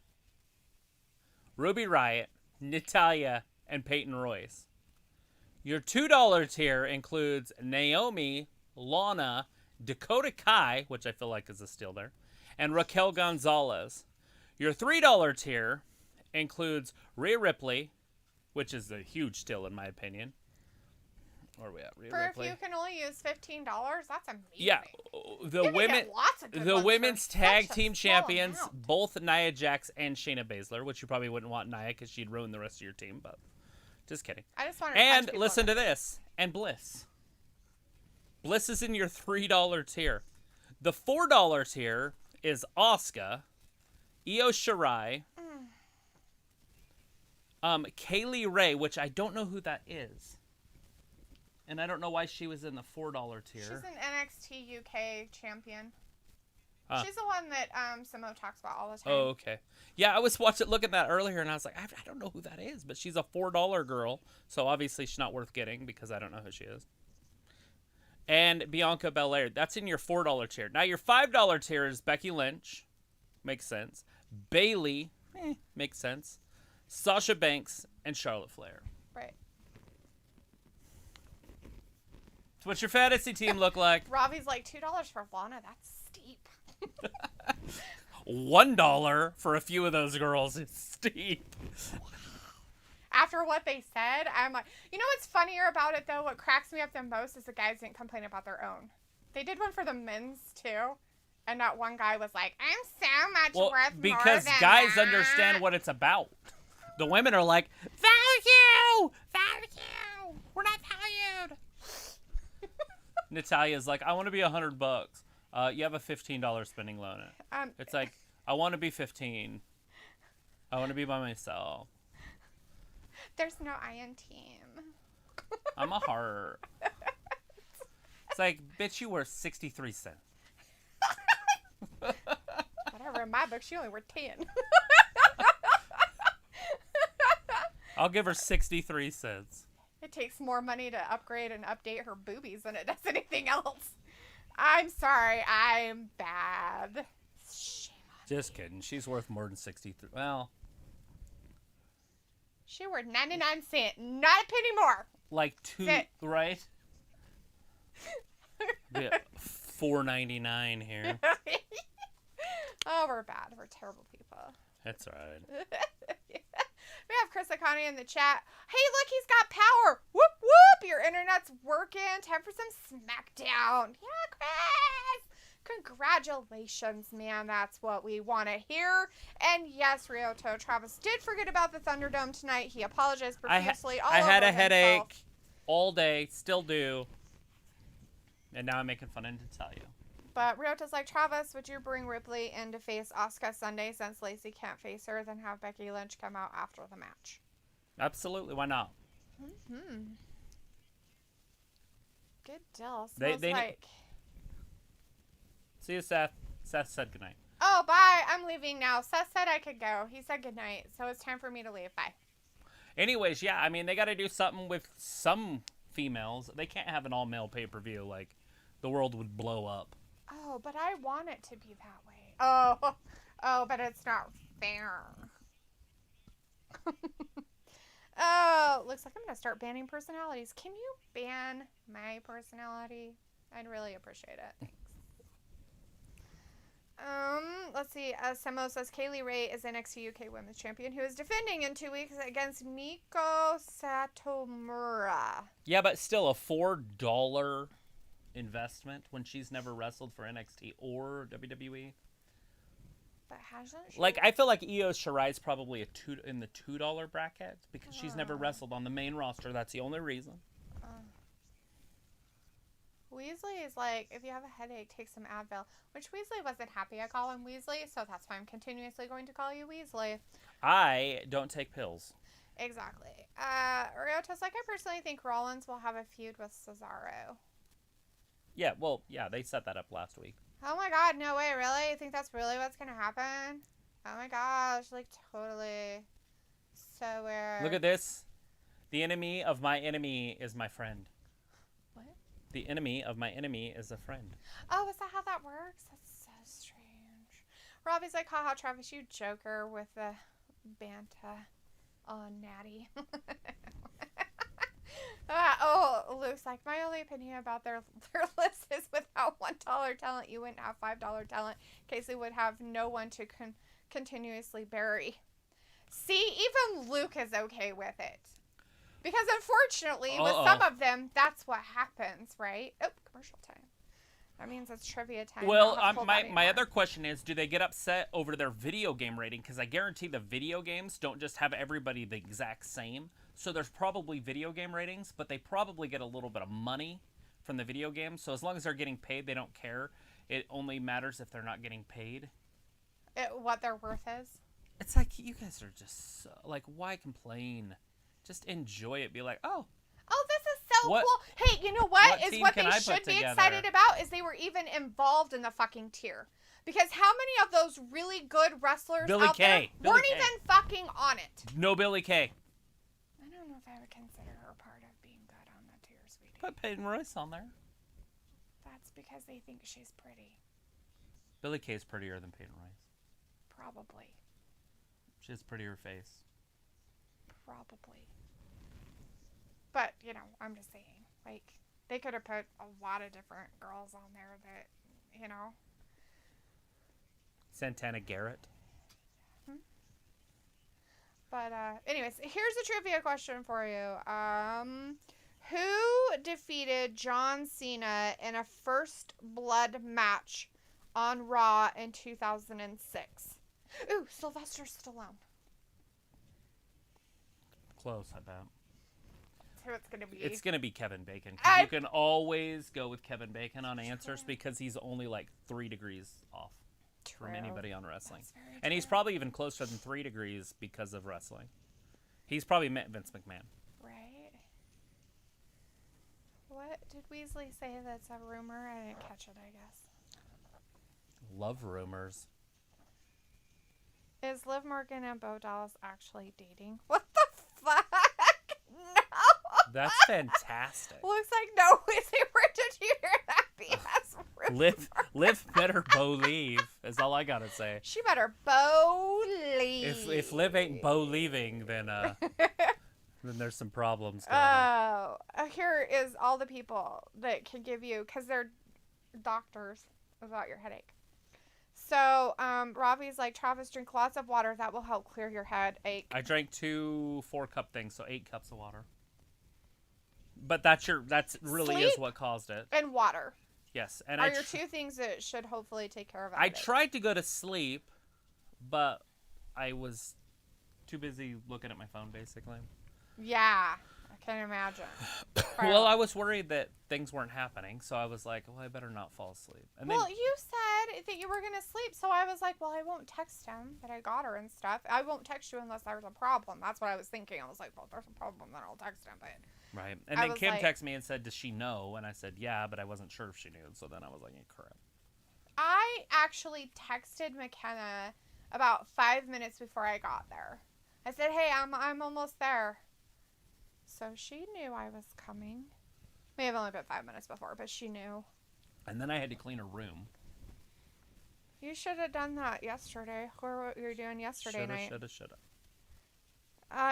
Ruby Riott, Natalya, and Peyton Royce. Your $2 tier includes Naomi, Lana, Dakota Kai, which I feel like is a steal there, and Raquel Gonzalez. Your $3 tier includes Rhea Ripley, which is a huge steal in my opinion. Where are we at? Rhea Ripley. If you can only use $15, that's amazing. Yeah, the women's tag team champions, both Nia Jax and Shayna Baszler, which you probably wouldn't want Nia because she'd ruin the rest of your team, but just kidding. I just wanted and listen to this, and Bliss. Bliss is in your $3 tier. The $4 tier is Asuka, Io Shirai, Kaylee Ray, which I don't know who that is. And I don't know why she was in the $4 tier. She's an NXT UK champion. She's the one that Samo talks about all the time. Oh, okay. Yeah, I was looking at that earlier, and I was like, I don't know who that is, but she's a $4 girl, so obviously she's not worth getting because I don't know who she is. And Bianca Belair, that's in your $4 tier. Now your $5 tier is Becky Lynch, makes sense. Bayley, makes sense. Sasha Banks and Charlotte Flair. Right. So what's your fantasy team look like? Ravi's like $2 for Lana. That's steep. $1 for a few of those girls is steep. After what they said, I'm like, you know what's funnier about it though? What cracks me up the most is the guys didn't complain about their own. They did one for the men's too, and that one guy was like, "I'm so much worth more because than guys that." understand what it's about. The women are like, value, we're not valued. Natalya's like, I want to be $100. You have a $15 spending limit. It's like, I want to be 15. I want to be by myself. There's no I in team. I'm a heart. It's like, bitch, you worth 63 cents. Whatever, in my book, she only worth 10. I'll give her 63 cents. It takes more money to upgrade and update her boobies than it does anything else. I'm sorry, I'm bad. Shame on Just kidding. She's worth more than 63. Well, she worth 99 cents, not a penny more. Like right? Yeah, $4.99 here. Oh, we're bad. We're terrible people. That's all right. We have Chris Akani in the chat. Hey, look, he's got power. Whoop, whoop. Your internet's working. Time for some Smackdown. Yeah, Chris. Congratulations, man. That's what we want to hear. And yes, Ryoto, Travis did forget about the Thunderdome tonight. He apologized profusely. I had a headache all day. Still do. And now I'm making fun of Natalya. But Ryota's like, Travis, would you bring Ripley in to face Asuka Sunday since Lacey can't face her, then have Becky Lynch come out after the match? Absolutely. Why not? Mm-hmm. Good deal. See you, Seth. Seth said goodnight. Oh, bye. I'm leaving now. Seth said I could go. He said goodnight, so it's time for me to leave. Bye. Anyways, yeah, I mean, they got to do something with some females. They can't have an all-male pay-per-view. Like, the world would blow up. Oh, but I want it to be that way. Oh, but it's not fair. Oh, looks like I'm going to start banning personalities. Can you ban my personality? I'd really appreciate it. Thanks. Let's see. Semo says Kaylee Ray is NXT UK Women's Champion who is defending in 2 weeks against Miko Satomura. Yeah, but still a $4 investment when she's never wrestled for NXT or WWE. But hasn't she? Like, I feel like Io Shirai is probably in the $2 bracket because she's never wrestled on the main roster. That's the only reason. Weasley is like, if you have a headache, take some Advil. Which Weasley wasn't happy I call him Weasley, so that's why I'm continuously going to call you Weasley. I don't take pills. Exactly. Ryota's like, I personally think Rollins will have a feud with Cesaro. Yeah, well, yeah, they set that up last week. Oh my god, no way, really? You think that's really what's gonna happen? Oh my gosh, like, totally. So weird. Look at this. The enemy of my enemy is my friend. What? The enemy of my enemy is a friend. Oh, is that how that works? That's so Robbie's like, haha, Travis, you joker with the Banta on Natty. Luke's like, my only opinion about their list is without $1 talent, you wouldn't have $5 talent. Casey would have no one to continuously bury. See, even Luke is okay with it. Because unfortunately, with some of them, that's what happens, right? Oh, commercial time. That means it's trivia time. Well, my other question is, do they get upset over their video game rating? Because I guarantee the video games don't just have everybody the exact same. So there's probably video game ratings, but they probably get a little bit of money from the video games. So as long as they're getting paid, they don't care. It only matters if they're not getting paid. What their worth is? It's like, you guys are just, like, why complain? Just enjoy it. Be like, oh, this is so cool. Hey, you know what is what they should be excited about is they were even involved in the fucking tier. Because how many of those really good wrestlers out there weren't even fucking on it? No Billy Kay. I don't know if I would consider her part of being good on the tier, sweetie. Put Peyton Royce on there. That's because they think she's pretty. Billy Kay's prettier than Peyton Royce. Probably. She has a prettier face. Probably. But, you know, I'm just saying. Like, they could have put a lot of different girls on there that, you know. Santana Garrett. But, anyways, here's a trivia question for you. Who defeated John Cena in a first blood match on Raw in 2006? Ooh, Sylvester Stallone. Close, I bet. Who it's gonna be? It's gonna be Kevin Bacon. 'Cause you can always go with Kevin Bacon on answers because he's only like 3 degrees off from anybody on wrestling. And he's probably even closer than 3 degrees because of wrestling. He's probably met Vince McMahon. Right. What did Weasley say that's a rumor? I didn't catch it, I guess. Love rumors. Is Liv Morgan and Bo Dallas actually dating? What the fuck? No. That's fantastic. Looks like no. Where did you hear that BS rumor? Liv better believe is all I gotta say. She better believe. If Liv ain't leaving, then there's some problems going on. Here is all the people that can give you, because they're doctors about your headache. So, Robbie's like, Travis, drink lots of water. That will help clear your headache. I drank 2 4-cup things, so 8 cups of water. But that's really Sleep is what caused it. and water. Yes, and are your 2 things that should hopefully take care of it. I tried to go to sleep, but I was too busy looking at my phone, basically. Yeah, I can imagine. Well, I was worried that things weren't happening, so I was like, well, I better not fall asleep. And well, you said that you were going to sleep, so I was like, well, I won't text him that I got her and stuff. I won't text you unless there's a problem. That's what I was thinking. I was like, well, if there's a problem, then I'll text him. But right. And then Kim texted me and said, does she know? And I said, yeah, but I wasn't sure if she knew. So then I was like, yeah, crap. I actually texted McKenna about 5 minutes before I got there. I said, hey, I'm almost there. So she knew I was coming. May have only been 5 minutes before, but she knew. And then I had to clean her room. You should have done that yesterday, or what you were doing yesterday night. Shoulda.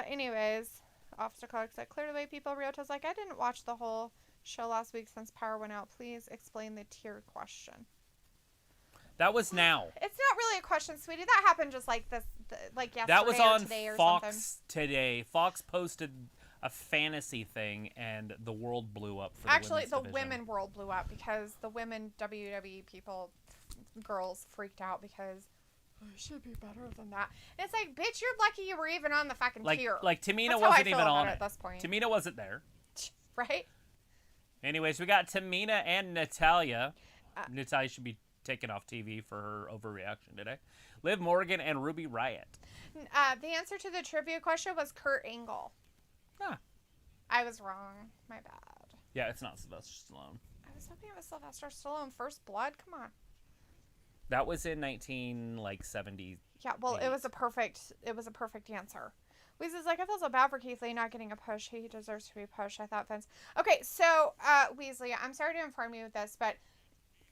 Anyways, Officer Clark said, clear the way, people. Riota's like, I didn't watch the whole show last week since power went out. Please explain the tier question. That was now. It's not really a question, sweetie. That happened just like this, like yesterday that was on or today or Fox something. today. Fox posted a fantasy thing, and the world blew up for the women world blew up because the women WWE girls freaked out because it should be better than that. And it's like, bitch, you're lucky you were even on the fucking tier. Like Tamina wasn't even on it at this point. Tamina wasn't there. Right? Anyways, we got Tamina and Natalya. Natalya should be taken off TV for her overreaction today. Liv Morgan and Ruby Riott. The answer to the trivia question was Kurt Angle. Ah. I was wrong. My bad. Yeah, it's not Sylvester Stallone. I was hoping it was Sylvester Stallone. First Blood? Come on. That was in 1970. Yeah, well, it was a perfect answer. Weasley's like, I feel so bad for Keith Lee not getting a push. He deserves to be pushed. I thought Vince. Okay, so, Weasley, I'm sorry to inform you of this, but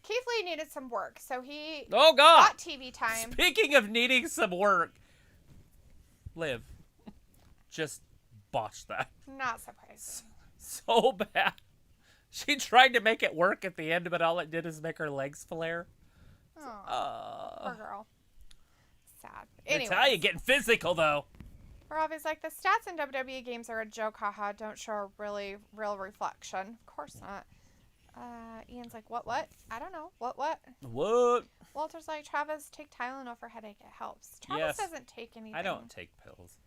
Keith Lee needed some work, so he Oh, God. got TV time. Speaking of needing some work, Liv just botched that. Not surprising. So bad. She tried to make it work at the end, but all it did is make her legs flare. Oh, poor girl. Sad. Anyways. Natalia getting physical, though. Robbie's like, the stats in WWE games are a joke, haha. Don't show a real reflection. Of course not. Ian's like, what? I don't know. What? What? Walter's like, Travis, take Tylenol for headache. It helps. Travis doesn't take anything. I don't take pills.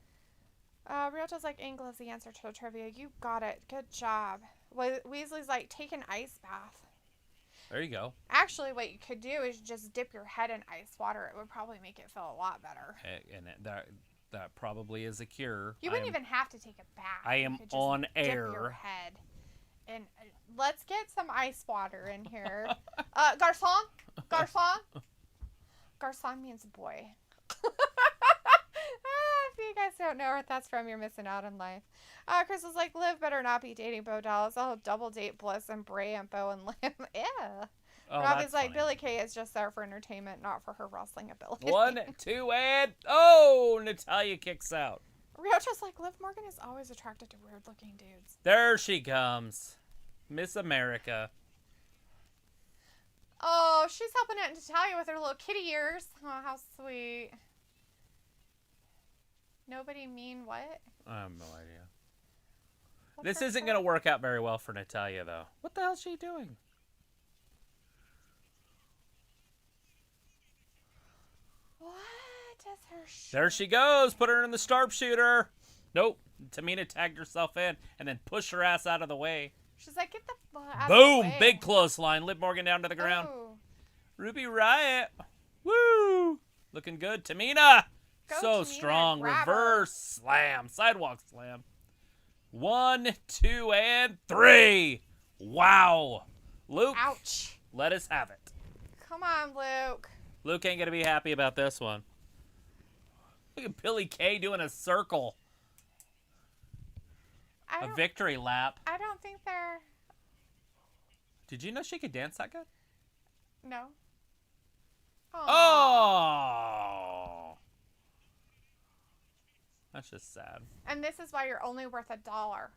Ryota's like, Angle is the answer to the trivia. You got it. Good job. Weasley's like, take an ice bath. There you go. Actually, what you could do is just dip your head in ice water. It would probably make it feel a lot better. And that probably is a cure. You wouldn't even have to take a bath. I am you could just on dip air. your head. And let's get some ice water in here. Garçon? Garçon means boy. If you guys don't know what that's from, you're missing out on life. Chris was like, Liv better not be dating Bo Dallas. I'll double date Bliss and Bray and Bo and Liv. Yeah. Oh, Robbie's like, funny. Billie Kay is just there for entertainment, not for her wrestling ability. 1, 2, and... Oh! Natalia kicks out. Ryota's like, Liv Morgan is always attracted to weird-looking dudes. There she comes. Miss America. Oh, she's helping out Natalia with her little kitty ears. Oh, how sweet. Nobody mean what? I have no idea. What's This her isn't shirt? going to work out very well for Natalia, though. What the hell is she doing? What is her shirt? There she goes. Put her in the sharpshooter. Nope. Tamina tagged herself in and then pushed her ass out of the way. She's like, get the fuck out Boom! of the way. Big clothesline. Liv Morgan down to the ground. Ooh. Ruby Riott. Woo! Looking good. Tamina. Go, So Tamina, strong. grab her. Reverse slam. Sidewalk slam. 1, 2, and 3. Wow. Luke, Ouch. let us have it. Come on, Luke. Luke ain't going to be happy about this one. Look at Billie Kay doing a circle. A victory lap. I don't think they're... Did you know she could dance that good? No. Oh! That's just sad. And this is why you're only worth $1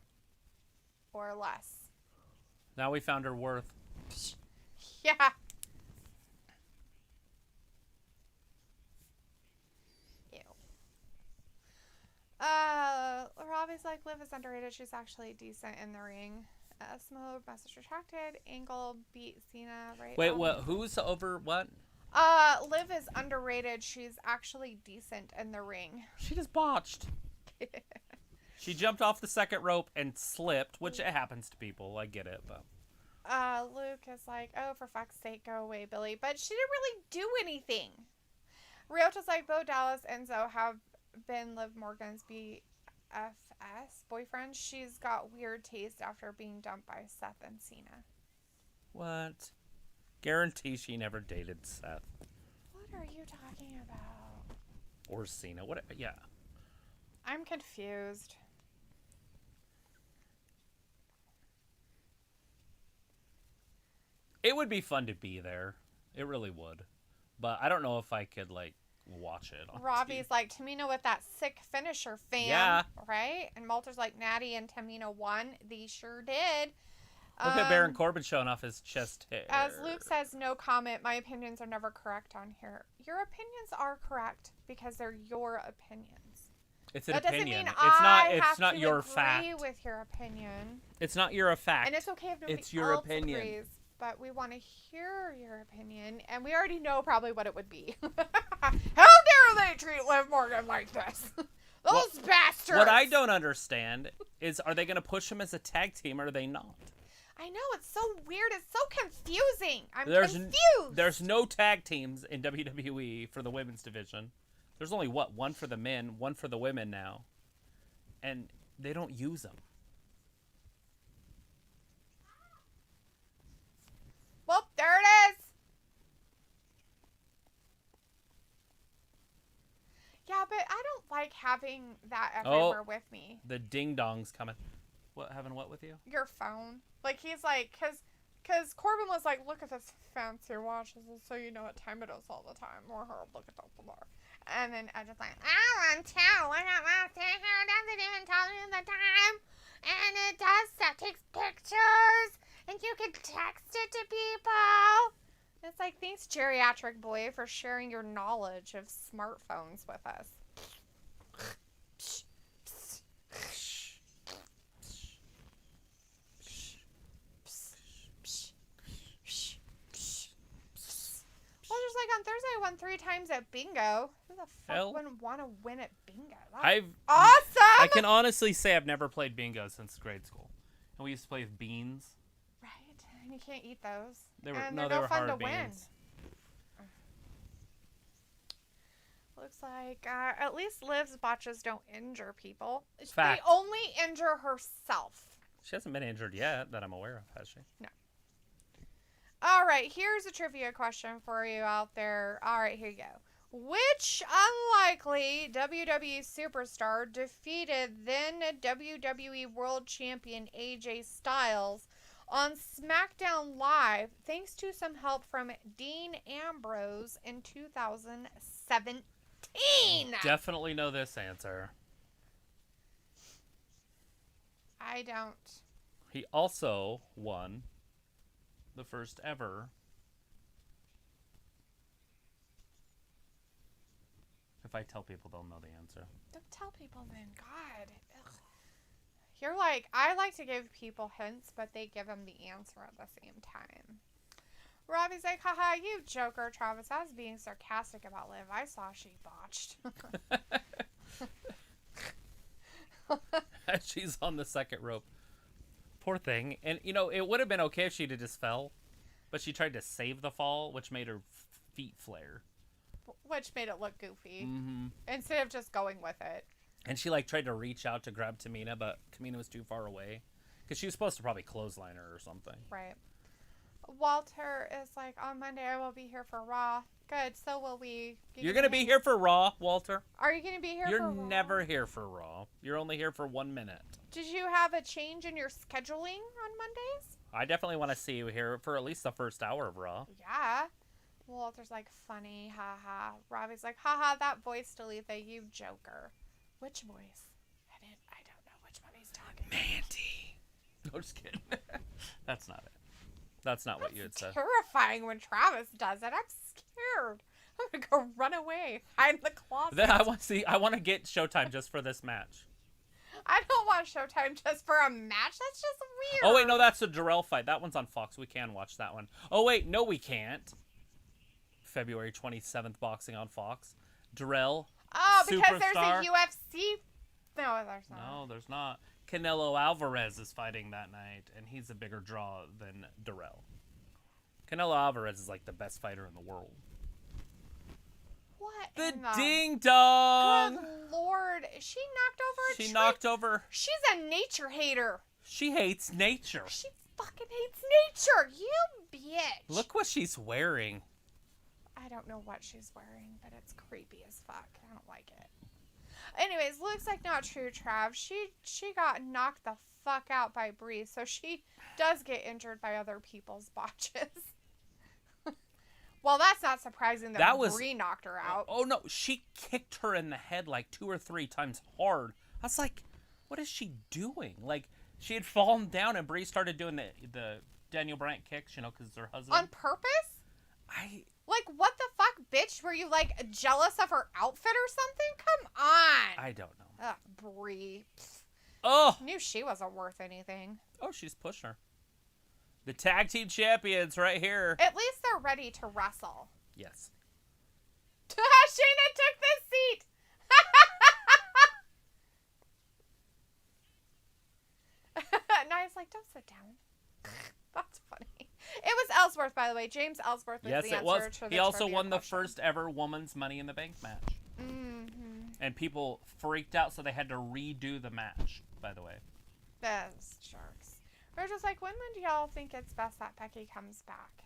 or less. Now we found her worth. Yeah. Ew. Robbie's like, Liv is underrated. She's actually decent in the ring. Smoke, message retracted. Angle beat Cena, right? Wait, what? Who's over what? Liv is underrated. She's actually decent in the ring. She just botched. She jumped off the second rope and slipped, which it happens to people. I get it, but... Luke is like, oh, for fuck's sake, go away, Billy. But she didn't really do anything. Ryota's like, Bo Dallas and Enzo have been Liv Morgan's BFS boyfriend. She's got weird taste after being dumped by Seth and Cena. What? Guarantee she never dated Seth. What are you talking about? Or Cena. What? Yeah. I'm confused. It would be fun to be there. It really would. But I don't know if I could, like, watch it. On Robbie's TV. like, Tamina with that sick finisher, fam. Yeah. Right? And Malter's like, Natty and Tamina won. They sure did. Look at Baron Corbin showing off his chest hair. As Luke says, no comment. My opinions are never correct on here. Your opinions are correct because they're your opinions. It's an that doesn't opinion. mean It's not your agree fact. with your opinion. It's not your fact. And it's okay if nobody It's your else opinion. agrees. But we want to hear your opinion, and we already know probably what it would be. How dare they treat Liv Morgan like this? Those bastards! What I don't understand is, are they going to push him as a tag team, or are they not? I know, it's so weird. It's so confusing. I'm There's confused. There's no tag teams in WWE for the women's division. There's only, what, one for the men, one for the women now. And they don't use them. Well, there it is. Yeah, but I don't like having that everywhere with me. The ding-dong's coming. What, having what with you? Your phone. Like, he's like, because Because Corbin was like, look at this fancy watch, so you know what time it is all the time. Or her, look at the bar. And then Edge is like, I want to. We're not here. It doesn't even tell you the time. And it does stuff. Takes pictures. And you can text it to people. It's like, thanks, geriatric boy, for sharing your knowledge of smartphones with us. Well, just like on Thursday, I won 3 times at bingo. Who the fuck wouldn't want to win at bingo? That's awesome! I can honestly say I've never played bingo since grade school. And we used to play with beans. Right, and you can't eat those. They were fun hard to beans. Win. Looks like at least Liv's botches don't injure people. Fact. They only injure herself. She hasn't been injured yet that I'm aware of, has she? No. All right, here's a trivia question for you out there. All right, here you go. Which unlikely WWE superstar defeated then WWE World Champion AJ Styles on Smackdown Live thanks to some help from Dean Ambrose in 2017? Definitely know this answer. I don't. He also won the first ever if I tell people, they'll know the answer. Don't tell people then. God. Ugh. You're like, I like to give people hints, but they give them the answer at the same time. Robbie's like, haha, you joker, Travis. I was being sarcastic about Liv. I saw she botched. She's on the second rope. Poor thing. And, you know, it would have been okay if she'd have just fell. But she tried to save the fall, which made her feet flare. Which made it look goofy. Mm-hmm. Instead of just going with it. And she, like, tried to reach out to grab Tamina, but Tamina was too far away. Because she was supposed to probably clothesline her or something. Right. Walter is like, on Monday I will be here for Raw. Good, so will we. You're going to be here for Raw, Walter? Are you going to be here You're for Raw? never here for Raw. You're only here for 1 minute. Did you have a change in your scheduling on Mondays? I definitely want to see you here for at least the first hour of Raw. Yeah. Walter's like, funny, haha. Robbie's like, haha, that voice, Dalethea, you joker. Which voice? I don't know which one he's talking about. Mandy. No, just kidding. That's not it. That's not what you had said. Terrifying when Travis does it. I'm scared. I'm gonna go run away, hide in the closet. Then I want to get Showtime just for this match. I don't want Showtime just for a match. That's just weird. Oh wait, no, that's the Darrell fight. That one's on Fox. We can watch that one. Oh wait, no, we can't. February 27th, boxing on Fox. Darrell. Oh, because Superstar. there's a UFC. No, there's not. No, there's not. Canelo Alvarez is fighting that night, and he's a bigger draw than Darrell. Canelo Alvarez is like the best fighter in the world. What? The in the ding dong. Good Lord, she knocked over a tree. She knocked over. She's a nature hater. She hates nature. She fucking hates nature. You bitch. Look what she's wearing. I don't know what she's wearing, but it's creepy as fuck. I don't like it. Anyways, looks like not true, Trav. She got knocked the fuck out by Bree, so she does get injured by other people's botches. Well, that's not surprising that Bree knocked her out. Oh, no. She kicked her in the head like 2 or 3 times hard. I was like, what is she doing? Like, she had fallen down and Bree started doing the Daniel Bryan kicks, you know, because it's her husband. On purpose? Like, what the fuck, bitch? Were you, like, jealous of her outfit or something? Come on. I don't know. Ugh, Bree. Oh. Knew she wasn't worth anything. Oh, she's pushing her. The tag team champions right here. At least they're ready to wrestle. Yes. Shayna took this seat. Nia's like, don't sit down. That's funny. It was Ellsworth, by the way. James Ellsworth was the answer to the He also won question. the first ever women's Money in the Bank match. Mm-hmm. And people freaked out, so they had to redo the match, by the way. Those jerks. We're just like, when do y'all think it's best that Becky comes back?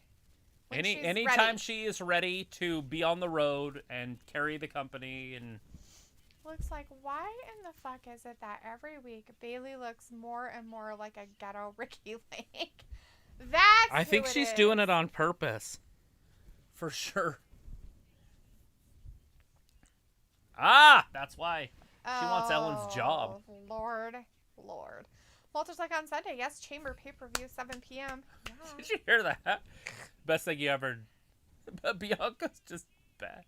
Anytime she is ready to be on the road and carry the company and... Looks like, why in the fuck is it that every week Bayley looks more and more like a ghetto Ricky Lake? That's I think she's doing it on purpose. For sure. Ah, that's why. She wants Ellen's job. Lord. Walter's like on Sunday. Yes, Chamber pay-per-view, 7 p.m. Yeah. Did you hear that? Best thing you ever... But Bianca's just bad.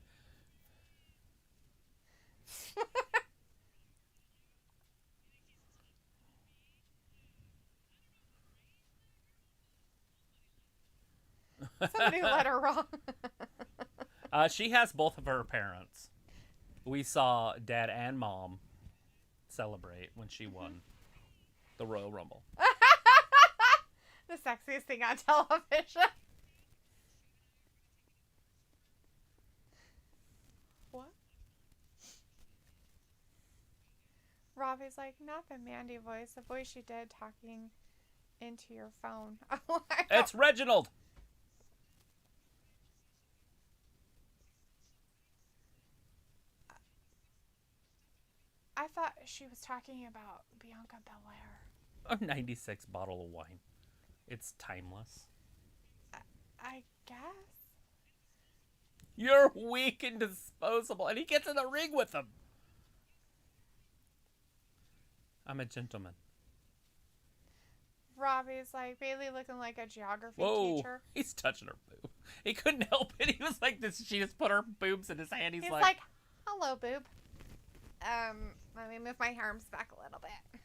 Somebody let her wrong. She has both of her parents. We saw Dad and Mom celebrate when she won the Royal Rumble. The sexiest thing on television. What? Robbie's like, not the Mandy voice, the voice she did talking into your phone. It's Reginald. I thought she was talking about Bianca Belair. A 96 bottle of wine. It's timeless. I guess. You're weak and disposable. And he gets in the ring with him. I'm a gentleman. Robbie's like, Bailey looking like a geography Whoa, teacher. He's touching her boob. He couldn't help it. He was like this. She just put her boobs in his hand. He's like, hello, boob. Let me move my arms back a little bit.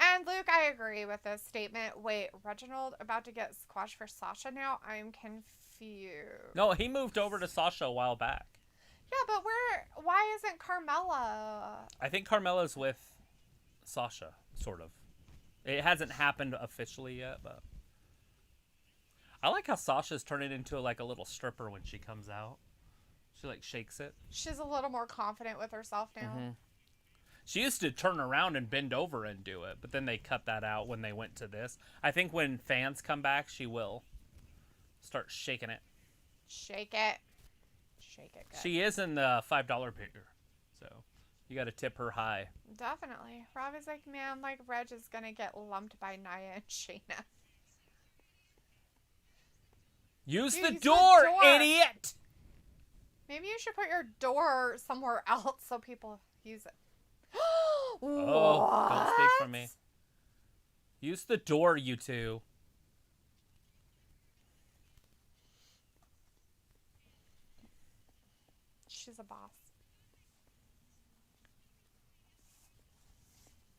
And Luke, I agree with this statement. Wait, Reginald about to get squashed for Sasha now? I'm confused. No, he moved over to Sasha a while back. Yeah, but why isn't Carmella? I think Carmella's with Sasha, sort of. It hasn't happened officially yet, but I like how Sasha's turning into like a little stripper when she comes out. She like shakes it. She's a little more confident with herself now. Mm-hmm. She used to turn around and bend over and do it, but then they cut that out when they went to this. I think when fans come back, she will start shaking it. Shake it. Shake it good. She is in the $5 picker, so you got to tip her high. Definitely. Robbie's like, man, like Reg is going to get lumped by Nia and Shayna. Use the door, idiot! Maybe you should put your door somewhere else so people use it. Oh, don't speak for me. Use the door, you two. She's a boss.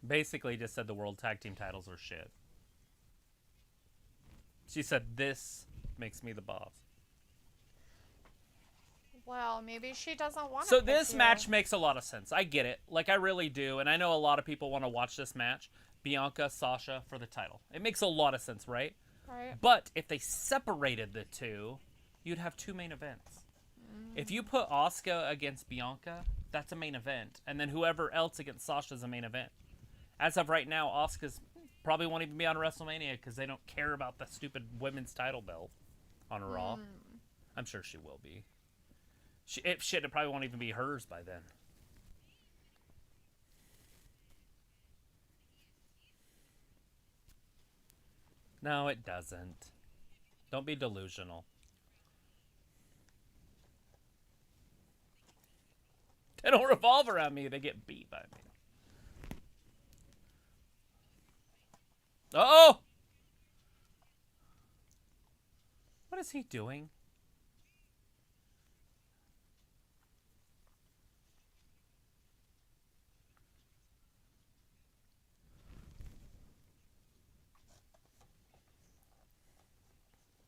Basically just said the World Tag Team titles are shit. She said, this makes me the boss. Well, maybe she doesn't want to. So this match makes a lot of sense. I get it. Like, I really do. And I know a lot of people want to watch this match. Bianca, Sasha for the title. It makes a lot of sense, right? Right. But if they separated the two, you'd have two main events. If you put Asuka against Bianca, that's a main event. And then whoever else against Sasha is a main event. As of right now, Asuka's probably won't even be on WrestleMania because they don't care about the stupid women's title belt on Raw. I'm sure she will be. It probably won't even be hers by then. No, it doesn't. Don't be delusional. They don't revolve around me. They get beat by me. Oh! What is he doing?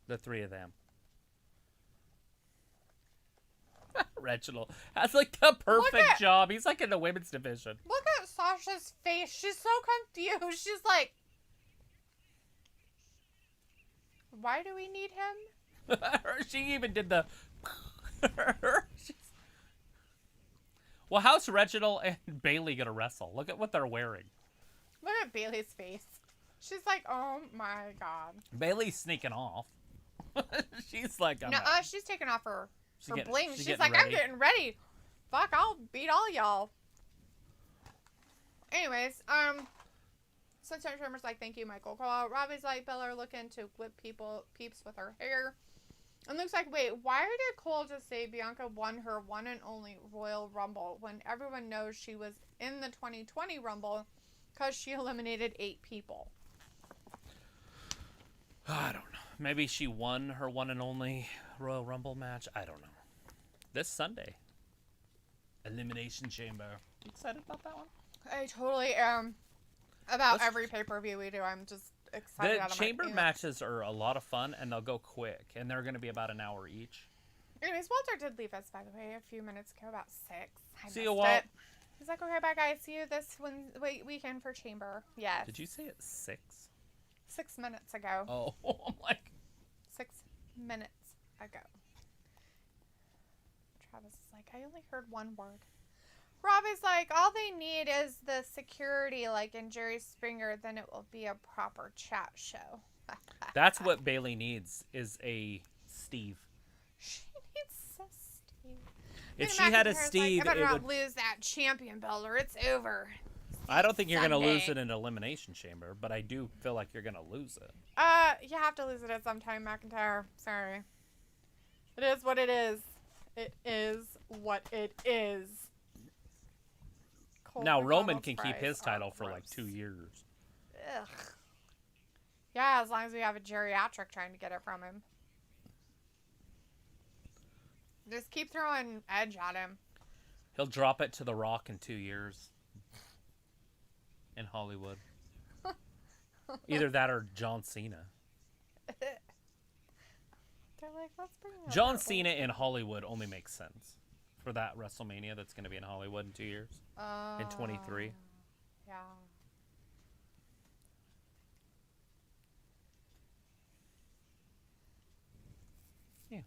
The three of them. Reginald has like the perfect job. He's like in the women's division. Look at Sasha's face. She's so confused. She's like, why do we need him? She even did the... Well, how's Reginald and Bailey gonna wrestle? Look at what they're wearing. Look at Bailey's face. She's like, oh my god. Bailey's sneaking off. She's like, she's taking off her bling. She's ready. like, I'm getting ready. Fuck, I'll beat all y'all. Anyways, Sunset Trimmer's like, thank you, Michael Cole. Robbie's like, Bella looking to whip peeps with her hair. And looks like, wait, why did Cole just say Bianca won her one and only Royal Rumble when everyone knows she was in the 2020 Rumble because she eliminated 8 people? I don't know. Maybe she won her one and only Royal Rumble match. I don't know. This Sunday. Elimination Chamber. You excited about that one? I totally am. About every pay-per-view we do, I'm just excited. The chamber matches are a lot of fun, and they'll go quick, and they're going to be about an hour each. Anyways, Walter did leave us, by the way, a few minutes ago, about 6. See you, Walt. He's like, okay, bye, guys. See you this weekend for chamber. Yes. Did you say it 6? 6 minutes ago. Oh, I'm like... 6 minutes ago. Travis is like, I only heard one word. Robbie's like, all they need is the security, like in Jerry Springer, then it will be a proper chat show. That's what Bailey needs, is a Steve. She needs a Steve. If she had a Steve, like, I better it not would... lose that champion belt or it's over. I don't think you're going to Sunday. lose it in Elimination Chamber, but I do feel like you're going to lose it. You have to lose it at some time, McIntyre. Sorry. It is what it is. It is what it is. Cold Now, McDonald's Roman can keep fries his title are for like gross. 2 years. Ugh. Yeah, as long as we have a geriatric trying to get it from him. Just keep throwing Edge at him. He'll drop it to The Rock in 2 years. In Hollywood. Either that or John Cena. They're like, let's bring up John Cena in Hollywood only makes sense. For that WrestleMania that's going to be in Hollywood in 2 years. In 23. Yeah. Yeah.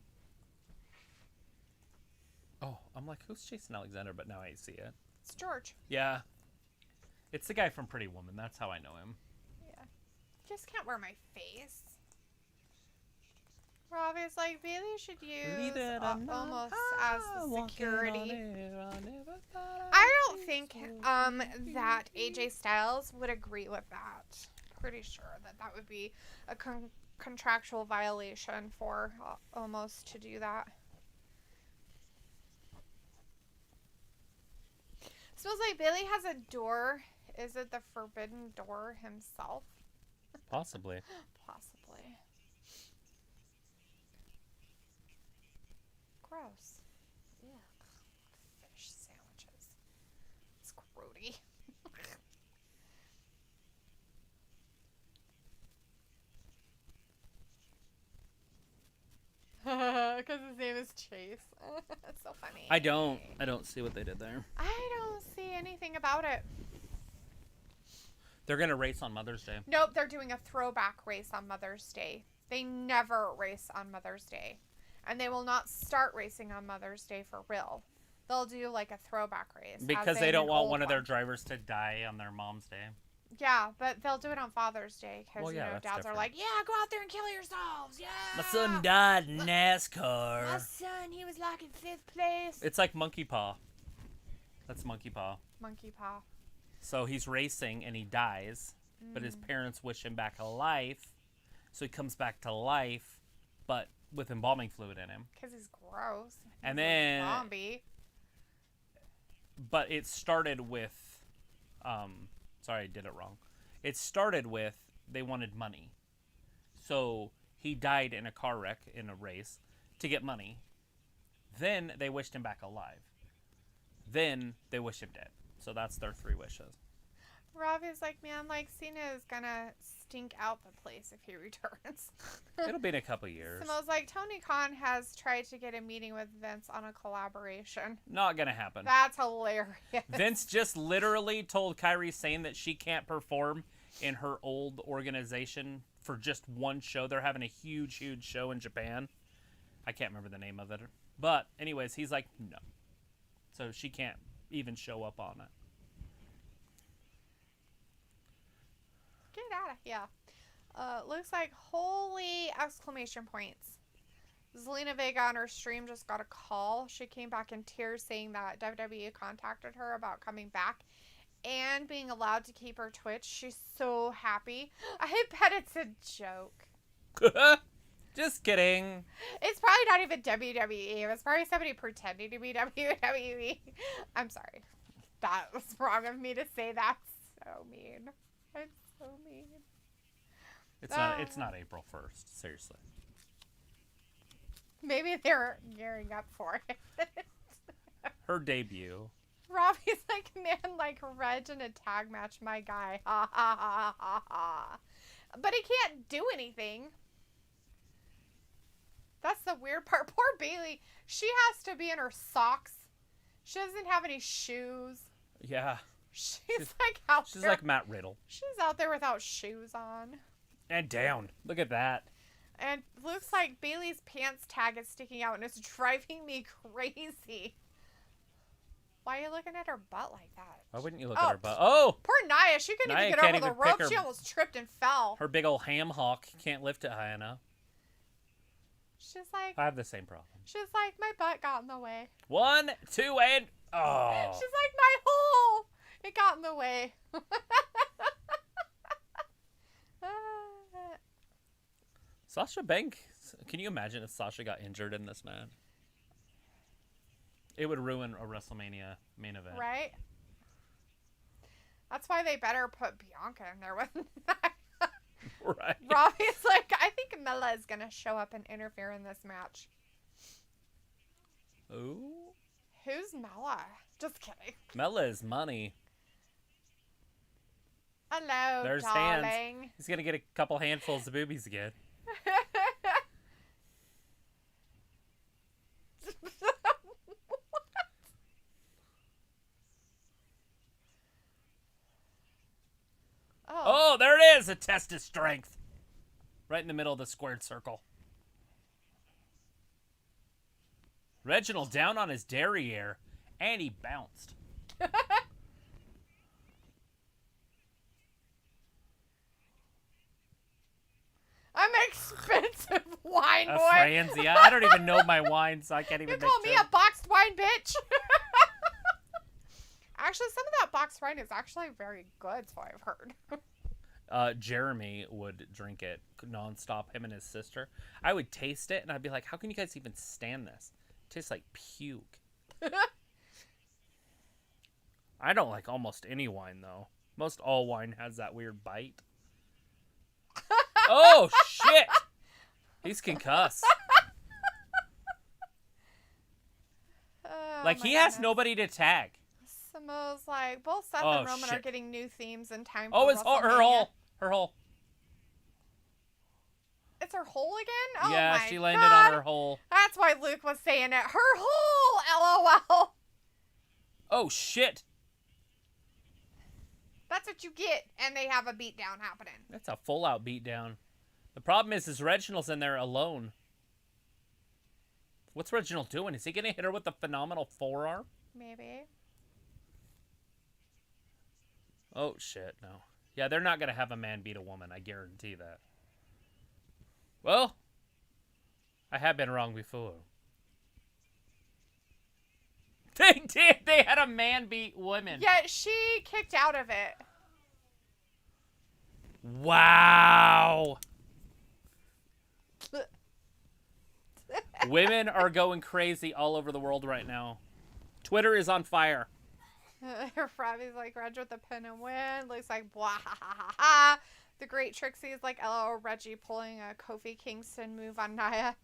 Oh, I'm like, who's Jason Alexander? But now I see it. It's George. Yeah. It's the guy from Pretty Woman. That's how I know him. Yeah. Just can't wear my face. Robbie's like, Bailey should use almost as the security. I don't think that AJ Styles would agree with that. Pretty sure that would be a contractual violation for almost to do that. Smells like Bailey has a door. Is it the Forbidden Door himself? Possibly. Possibly. Gross. Ugh. Fish sandwiches. It's grody. Because his name is Chase. That's so funny. I don't see what they did there. I don't see anything about it. They're going to race on Mother's Day. Nope, they're doing a throwback race on Mother's Day. They never race on Mother's Day. And they will not start racing on Mother's Day for real. They'll do like a throwback race. Because they don't want one of their drivers to die on their mom's day. Yeah, but they'll do it on Father's Day because, Well, yeah, dads that's are like, yeah, go out there and kill yourselves. Yeah. My son died in NASCAR. My son, he was like in 5th place. It's like Monkey Paw. That's Monkey Paw. Monkey paw. So he's racing and he dies, but his parents wish him back alive. So he comes back to life, but with embalming fluid in him. Because he's gross. And He's then... a zombie. But it started with... sorry, I did it wrong. It started with they wanted money. So he died in a car wreck in a race to get money. Then they wished him back alive. Then they wish him dead. So that's their 3 wishes. Robbie's like, man, like, Cena is gonna stink out the place if he returns. It'll be in a couple years. Smells like Tony Khan has tried to get a meeting with Vince on a collaboration. Not gonna happen. That's hilarious. Vince just literally told Kairi Sane that she can't perform in her old organization for just one show. They're having a huge, huge show in Japan. I can't remember the name of it. But anyways, he's like, no. So she can't even show up on it. Get out of here. Looks like holy exclamation points. Zelina Vega on her stream just got a call. She came back in tears saying that WWE contacted her about coming back and being allowed to keep her Twitch. She's so happy. I bet it's a joke. Just kidding. It's probably not even WWE. It's probably somebody pretending to be WWE. I'm sorry. That was wrong of me to say that. So mean. It's so mean. It's not April 1st. Seriously. Maybe they're gearing up for it. Her debut. Robbie's like, man, like Reg in a tag match, my guy. Ha ha ha ha ha. But he can't do anything. That's the weird part. Poor Bailey. She has to be in her socks. She doesn't have any shoes. Yeah. She's like out there. She's like Matt Riddle. She's out there without shoes on. And down. Look at that. And looks like Bailey's pants tag is sticking out and it's driving me crazy. Why are you looking at her butt like that? Why wouldn't you look at her butt? Oh! Poor Naya. She couldn't Nia even get over the rope. She almost tripped and fell. Her big old ham hock can't lift it high enough. She's like... I have the same problem. She's like, my butt got in the way. 1, 2, and... Oh! She's like, my hole! It got in the way. Sasha Banks. Can you imagine if Sasha got injured in this match? It would ruin a WrestleMania main event. Right? That's why they better put Bianca in there with Right. Robbie's like, I think Mela is going to show up and interfere in this match. Ooh. Who's Mela? Just kidding. Mela is money. Hello, There's darling. hands. He's going to get a couple handfuls of boobies again. Oh, there it is! A test of strength. Right in the middle of the squared circle. Reginald down on his derriere, and he bounced. I'm expensive wine boy. Franzia. I don't even know my wine, so I can't even. You call me a boxed wine bitch? Actually, some of that boxed wine is actually very good, so I've heard. Jeremy would drink it nonstop, him and his sister. I would taste it, and I'd be like, how can you guys even stand this? It tastes like puke. I don't like almost any wine, though. Most all wine has that weird bite. Oh, shit! He's concussed. Like, he has nobody to tag. Samoa's like, both Seth and Roman are getting new themes in time for it's her hole. Her hole. It's her hole again? Oh yeah, my she landed God. on her hole. That's why Luke was saying it. Her hole, LOL. Oh, shit. That's what you get, and they have a beatdown happening. That's a full-out beatdown. The problem is Reginald's in there alone. What's Reginald doing? Is he going to hit her with a phenomenal forearm? Maybe. Oh, shit, no. Yeah, they're not going to have a man beat a woman. I guarantee that. Well, I have been wrong before. They did. They had a man beat women. Yeah, she kicked out of it. Wow. Women are going crazy all over the world right now. Twitter is on fire. Robbie's like, Reg with the pin and win. Looks like, blah, ha, ha, ha, ha. The Great Trixie is like, oh, Reggie pulling a Kofi Kingston move on Nia.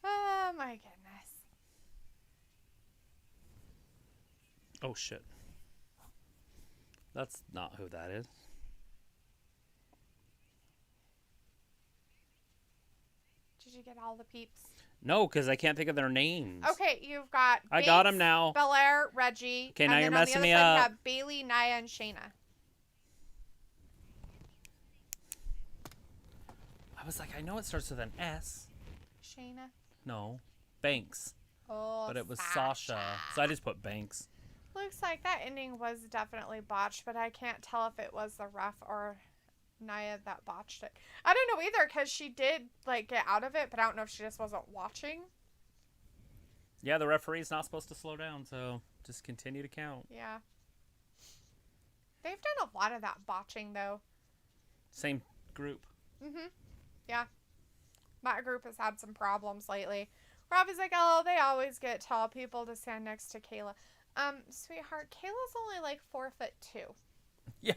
Oh, my goodness. Oh, shit. That's not who that is. Did you get all the peeps? No, because I can't think of their names. Okay, you've got I got them now. Belair, Reggie. Okay, now you're messing me up. up. You have Bailey, Nia, and Shayna. I was like, I know it starts with an S. Shayna? No. Banks. Oh, But it was Sasha. So I just put Banks. Looks like that ending was definitely botched, but I can't tell if it was the ref or Nia that botched it. I don't know either, because she did like get out of it, but I don't know if she just wasn't watching. Yeah, the referee's not supposed to slow down, so just continue to count. Yeah. They've done a lot of that botching, though. Same group. Mm-hmm. Yeah. My group has had some problems lately. Robbie's like, oh, they always get tall people to stand next to Kayla. Sweetheart, Kayla's only like 4'2". Yeah,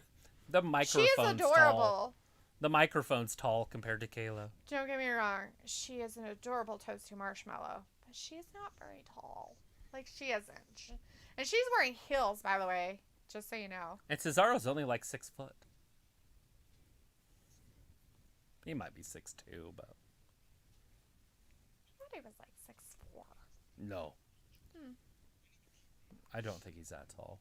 the microphone's She is adorable. Tall. The microphone's tall compared to Kayla. Don't get me wrong. She is an adorable toasty marshmallow. But she's not very tall. Like, she isn't. And she's wearing heels, by the way. Just so you know. And Cesaro's only like 6 foot. He might be 6'2", but... I thought he was like 6'4". No. I don't think he's that tall.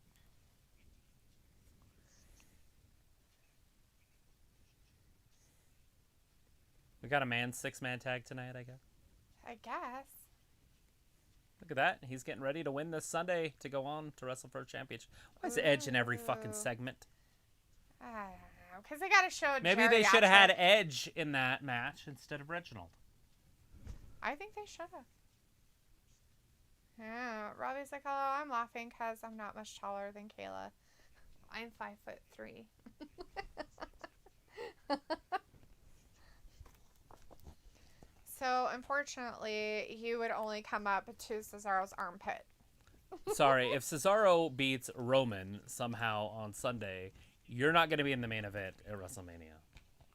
We got a man 6-man tag tonight, I guess. I guess. Look at that. He's getting ready to win this Sunday to go on to wrestle for a championship. Why is Edge in every fucking segment? I don't know. Because they got to show Maybe they should have had Edge in that match instead of Reginald. I think they should have. Yeah, Robbie's like, oh, I'm laughing because I'm not much taller than Kayla. I'm 5'3". So, unfortunately, he would only come up to Cesaro's armpit. Sorry, if Cesaro beats Roman somehow on Sunday, you're not going to be in the main event at WrestleMania.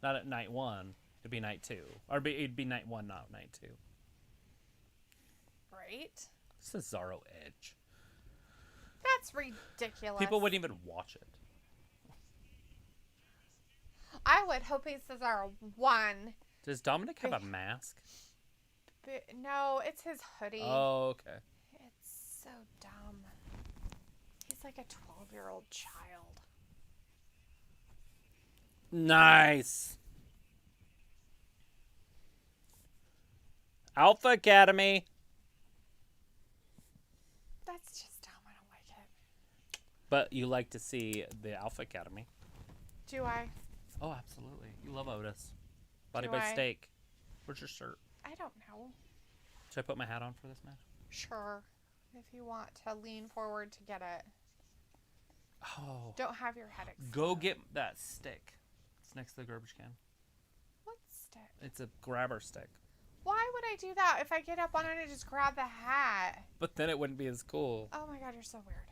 Not at night 1. It'd be night 2. Or it'd be night 1, not night 2. Right? Cesaro Edge. That's ridiculous. People wouldn't even watch it. I would hoping Cesaro won. Does Dominic have a mask? No, it's his hoodie. Oh, okay. It's so dumb. He's like a 12-year-old child. Nice. Alpha Academy. That's just dumb. I don't like it. But you like to see the Alpha Academy. Do I? Oh, absolutely. You love Otis. Body Do by I? steak. Where's your shirt? I don't know. Should I put my hat on for this match? Sure. If you want to lean forward to get it. Oh. Don't have your head exposed. Go get that stick. It's next to the garbage can. What stick? It's a grabber stick. Why would I do that? If I get up, why don't I just grab the hat? But then it wouldn't be as cool. Oh my god, you're so weird.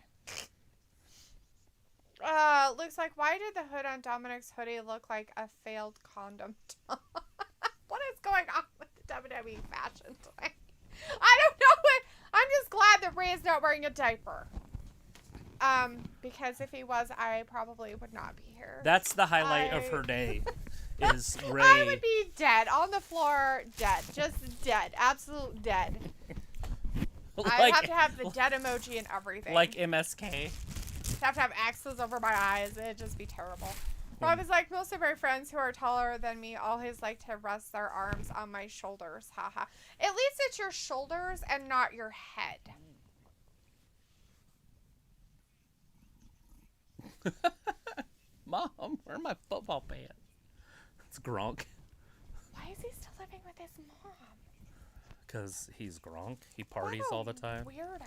Looks like, why did the hood on Dominic's hoodie look like a failed condom top? What is going on with the WWE fashion today? I don't know what. I'm just glad that Ray is not wearing a diaper. Because if he was, I probably would not be here. That's the highlight of her day. Is Ray. I would be dead. On the floor, dead. Just dead. Absolute dead. I'd have to have the dead emoji and everything. Like MSK. Have to have axes over my eyes. It'd just be terrible. Rob is like, most of my friends who are taller than me always like to rest their arms on my shoulders. Haha. At least it's your shoulders and not your head. Mom, where are my football pants? It's Gronk. Why is he still living with his mom? Because he's Gronk. He parties all the time. Weirdo.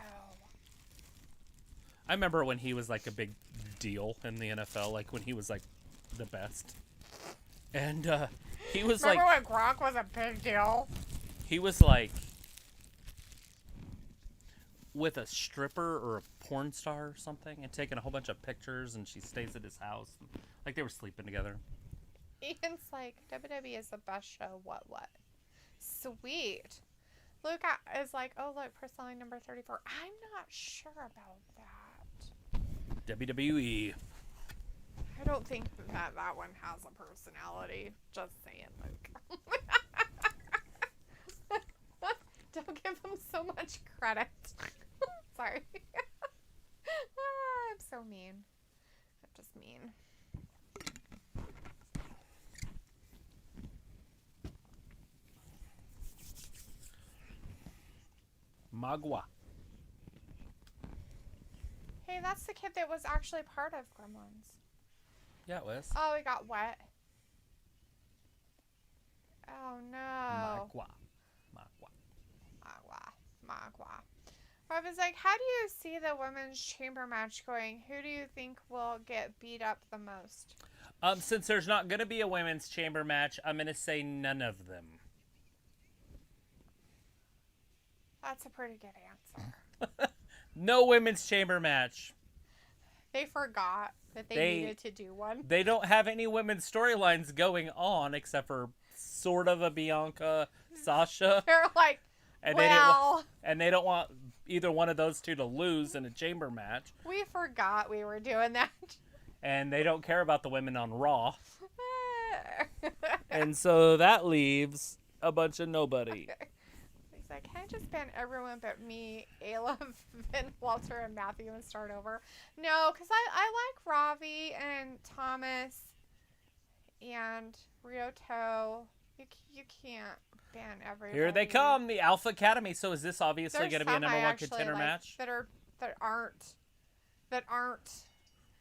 I remember when he was like a big deal in the NFL, like when he was like the best. And he was Remember when Gronk was a big deal? He was like with a stripper or a porn star or something and taking a whole bunch of pictures, and she stays at his house. Like they were sleeping together. Ian's like, WWE is the best show, what? Sweet. Luke is like, oh, look, personality number 34. I'm not sure about that. WWE. I don't think that one has a personality. Just saying, Luke. Don't give him so much credit. Sorry. I'm so mean. I'm just mean. Magua. Hey, that's the kid that was actually part of Gremlins. Yeah, it was. Oh, he got wet. Oh, no. Magua. Rob is like, how do you see the women's chamber match going? Who do you think will get beat up the most? Since there's not going to be a women's chamber match, I'm going to say none of them. That's a pretty good answer. No women's chamber match. They forgot that they needed to do one. They don't have any women's storylines going on except for sort of a Bianca, Sasha. They're like, And well, they don't want either one of those two to lose in a chamber match. we forgot we were doing that. And they don't care about the women on Raw. And so that leaves a bunch of nobody. He's like, can I just ban everyone but me, Ayla, Finn, Walter, and Matthew and start over? No, because I like Ravi and Thomas and Ryoto. You can't ban everybody. Here they come, the Alpha Academy. So is this obviously going to be a number one contender match? That aren't.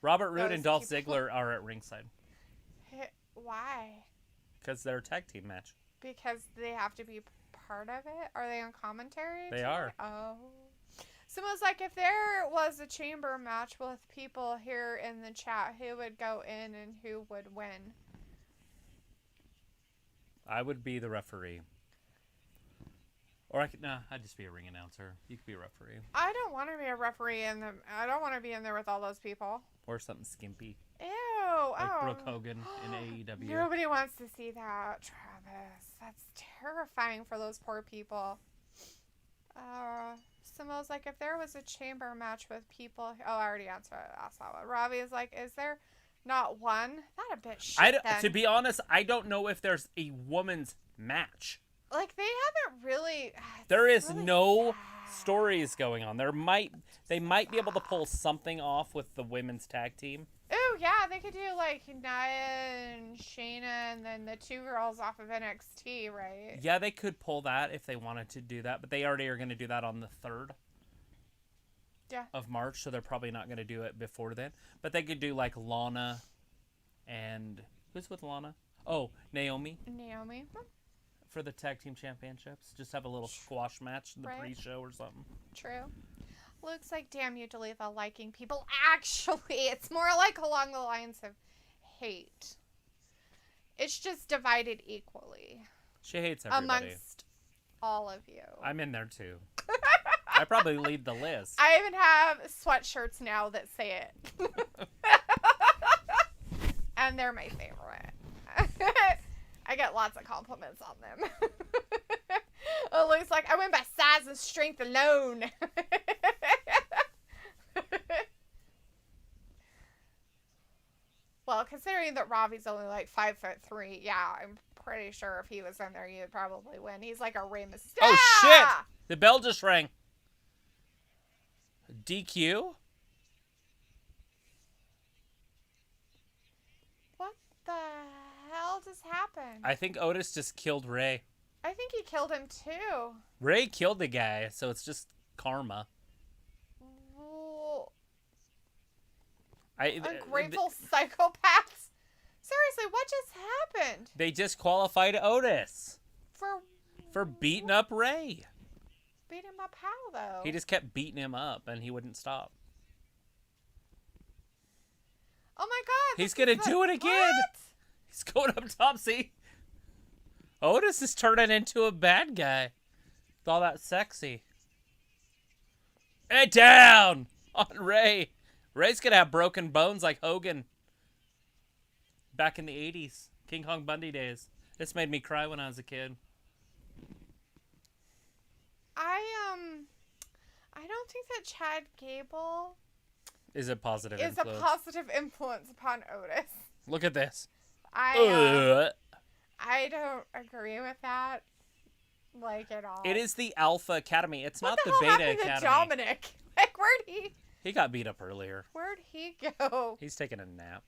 Robert Roode those and Dolph people. Ziggler are at ringside. Why? Because they're a tag team match. Because they have to be part of it? Are they on commentary? They are. Oh. So it was like, if there was a chamber match with people here in the chat, who would go in and who would win? I would be the referee. Or I'd just be a ring announcer. You could be a referee. I don't want to be a referee I don't want to be in there with all those people. Or something skimpy. Ew. Like Brooke Hogan in AEW. Nobody wants to see that, Travis. That's terrifying for those poor people. Simo's like, if there was a chamber match with people... Oh, I already asked that one. Robbie is like, is there not one? Not a bit shit, then. To be honest, I don't know if there's a women's match. Like, they haven't really... There is really no sad. stories going on. They might be able to pull something off with the women's tag team. Ooh, yeah, they could do, like, Nia and Shayna and then the two girls off of NXT, right? Yeah, they could pull that if they wanted to do that, but they already are going to do that on the 3rd of March, so they're probably not going to do it before then. But they could do, like, Lana and... Who's with Lana? Oh, Naomi. For the tag team championships. Just have a little squash match in the pre-show or something. True. Looks like, damn you, Dalethea, liking people. Actually, it's more like along the lines of hate. It's just divided equally. She hates everybody. Amongst all of you. I'm in there, too. I probably lead the list. I even have sweatshirts now that say it. And they're my favorite. I get lots of compliments on them. It looks like I went by size and strength alone. Well, considering that Ravi's only like 5'3", yeah, I'm pretty sure if he was in there, he would probably win. He's like a Rey Mysterio. Oh, shit! The bell just rang. DQ? What the hell just happened? I think Otis just killed Ray. I think he killed him too. Ray killed the guy, so it's just karma. Ungrateful psychopaths. Seriously, what just happened? They disqualified Otis. For beating up Ray. Beat him up how, though? He just kept beating him up, and he wouldn't stop. Oh my god. He's going to do it again. What? He's going up top, see? Otis is turning into a bad guy. With all that sexy. And down on Ray. Ray's going to have broken bones like Hogan. Back in the 80s. King Kong Bundy days. This made me cry when I was a kid. I don't think that Chad Gable is a positive influence. Is a positive influence upon Otis. Look at this. I don't agree with that, like, at all. It is the Alpha Academy. It's not the Beta Academy. Academy. Dominic? Like, where'd he... He got beat up earlier. Where'd he go? He's taking a nap.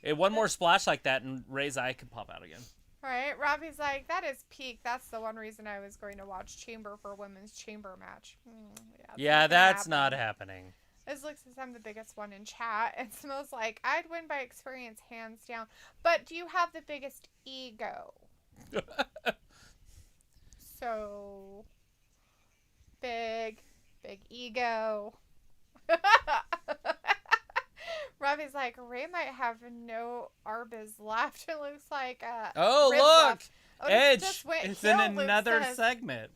One more splash like that, and Ray's eye could pop out again. Right? Robbie's like, that is peak. That's the one reason I was going to watch Chamber for Women's Chamber match. Yeah, that's not happening. This looks as I'm the biggest one in chat. It smells like I'd win by experience, hands down. But do you have the biggest ego? So, big ego. Robbie's like, Ray might have no Arbis left. It looks like oh, ribs look! left. Edge! It's in heel, Luke another says. segment.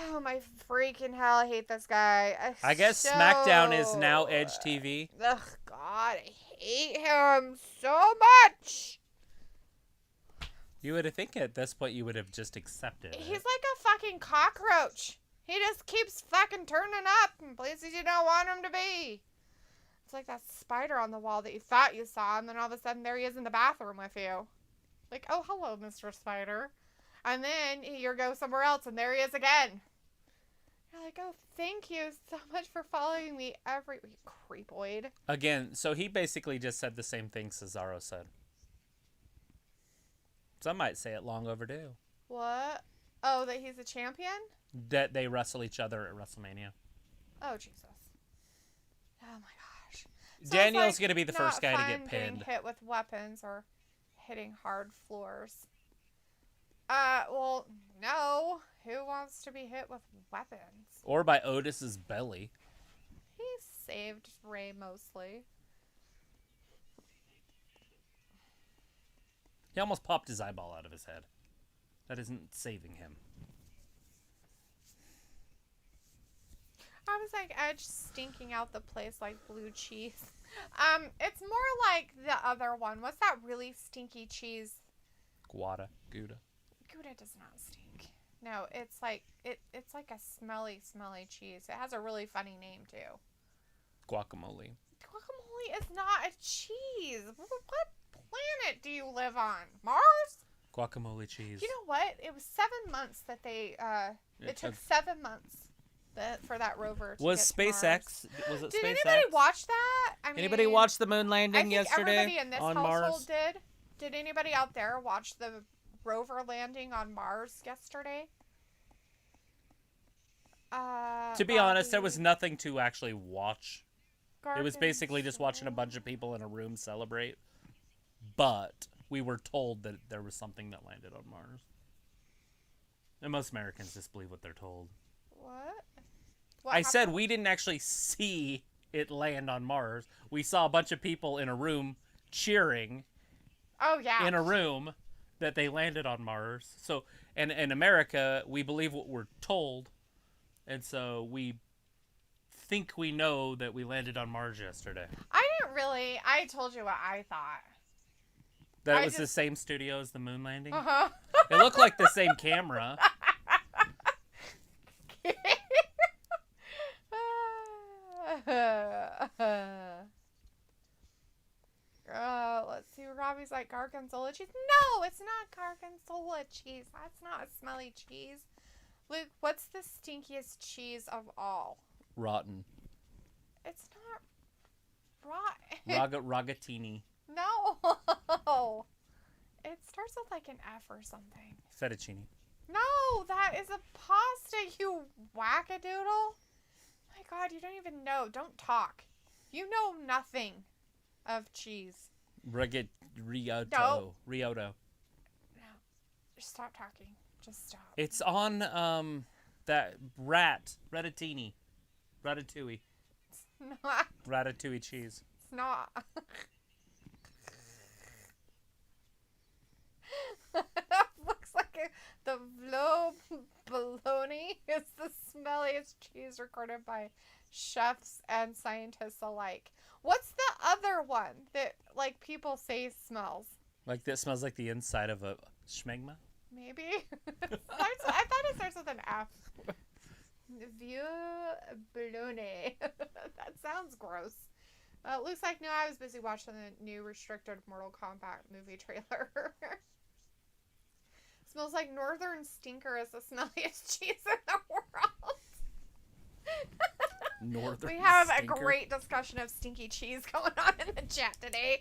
Oh my freaking hell, I hate this guy. I guess Smackdown is now Edge TV. Ugh, God, I hate him so much. You would think at this point you would have just accepted it. He's like a fucking cockroach. He just keeps fucking turning up in places you don't want him to be. It's like that spider on the wall that you thought you saw, and then all of a sudden there he is in the bathroom with you. Like, oh, hello, Mr. Spider. And then you go somewhere else, and there he is again. You're like, oh, thank you so much for following me every week, creepoid. Again, so he basically just said the same thing Cesaro said. Some might say it long overdue. What? Oh, that he's a champion? That they wrestle each other at WrestleMania. Oh, Jesus. Oh, my gosh. So Daniel's going to be the first guy to get getting pinned. hit with weapons or hitting hard floors. Well, no. Who wants to be hit with weapons? Or by Otis's belly. He saved Ray mostly. He almost popped his eyeball out of his head. That isn't saving him. I was like Edge stinking out the place like blue cheese. It's more like the other one. What's that really stinky cheese? Gouda. Gouda does not stink. No, it's like it's like a smelly cheese. It has a really funny name too. Guacamole. Guacamole is not a cheese. What planet do you live on? Mars? Guacamole cheese. You know what? It was 7 months that they it took 7 months for that rover to was get to SpaceX Mars. was it Did SpaceX? anybody watch that? I mean, Anybody watch the moon I landing think yesterday everybody in this on household Mars? did. Did anybody out there watch the rover landing on Mars yesterday? To be honest, there was nothing to actually watch. It was Garden basically just watching a bunch of people in a room celebrate. But we were told that there was something that landed on Mars. And most Americans just believe what they're told. What I said we didn't actually see it land on Mars. We saw a bunch of people in a room cheering. Oh, yeah. In a room that they landed on Mars. So, and in America, we believe what we're told. And so we think we know that we landed on Mars yesterday. I told you what I thought. That it was the same studio as the moon landing? Uh-huh. It looked like the same camera. Let's see. Robbie's like Gorgonzola cheese. No, it's not Gorgonzola cheese. That's not a smelly cheese. Luke, what's the stinkiest cheese of all? Rotten. It's not rotten. Ragatini. No. It starts with like an F or something. Fettuccine. No, that is a pasta, you wackadoodle. My God, you don't even know. Don't talk. You know nothing of cheese. Riotto. No. Riotto. No. Just stop talking. Just stop. It's on that Ratatouille. Ratatouille. It's not. Ratatouille cheese. It's not. Looks like the low bologna is the smelliest cheese recorded by chefs and scientists alike. What's the other one that like people say smells? Like that smells like the inside of a schmegma? Maybe. I thought it starts with an F. Vieux bologna. That sounds gross. Looks like I was busy watching the new restricted Mortal Kombat movie trailer. Smells like Northern Stinker is the smelliest cheese in the world. Northern We have Stinker. a great discussion of stinky cheese going on in the chat today.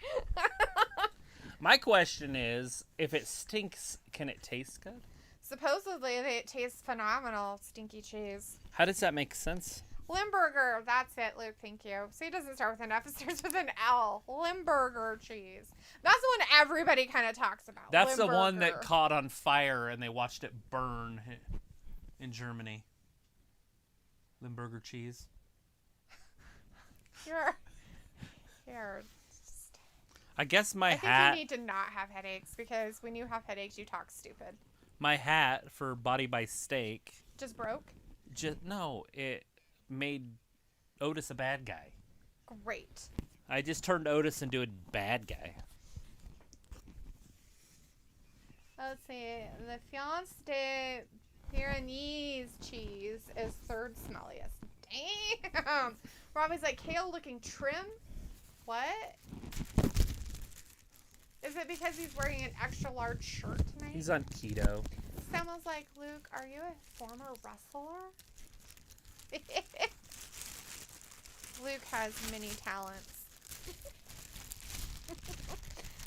My question is, if it stinks, can it taste good? Supposedly, it tastes phenomenal, stinky cheese. How does that make sense? Limburger. That's it, Luke. Thank you. See, it doesn't start with an F. It starts with an L. Limburger cheese. That's the one everybody kind of talks about. That's the one Limburger. that caught on fire and they watched it burn in Germany. Limburger cheese. You're just... I guess I think you need to not have headaches, because when you have headaches, you talk stupid. My hat for Body by Steak. Just broke? No, it made Otis a bad guy. Great. I just turned Otis into a bad guy. Let's see. The Fiance de Pyrenees cheese is third smelliest. Damn. Robbie's like, kale looking trim? What? Is it because he's wearing an extra large shirt tonight? He's on keto. Someone's like, Luke, are you a former wrestler? Luke has many talents.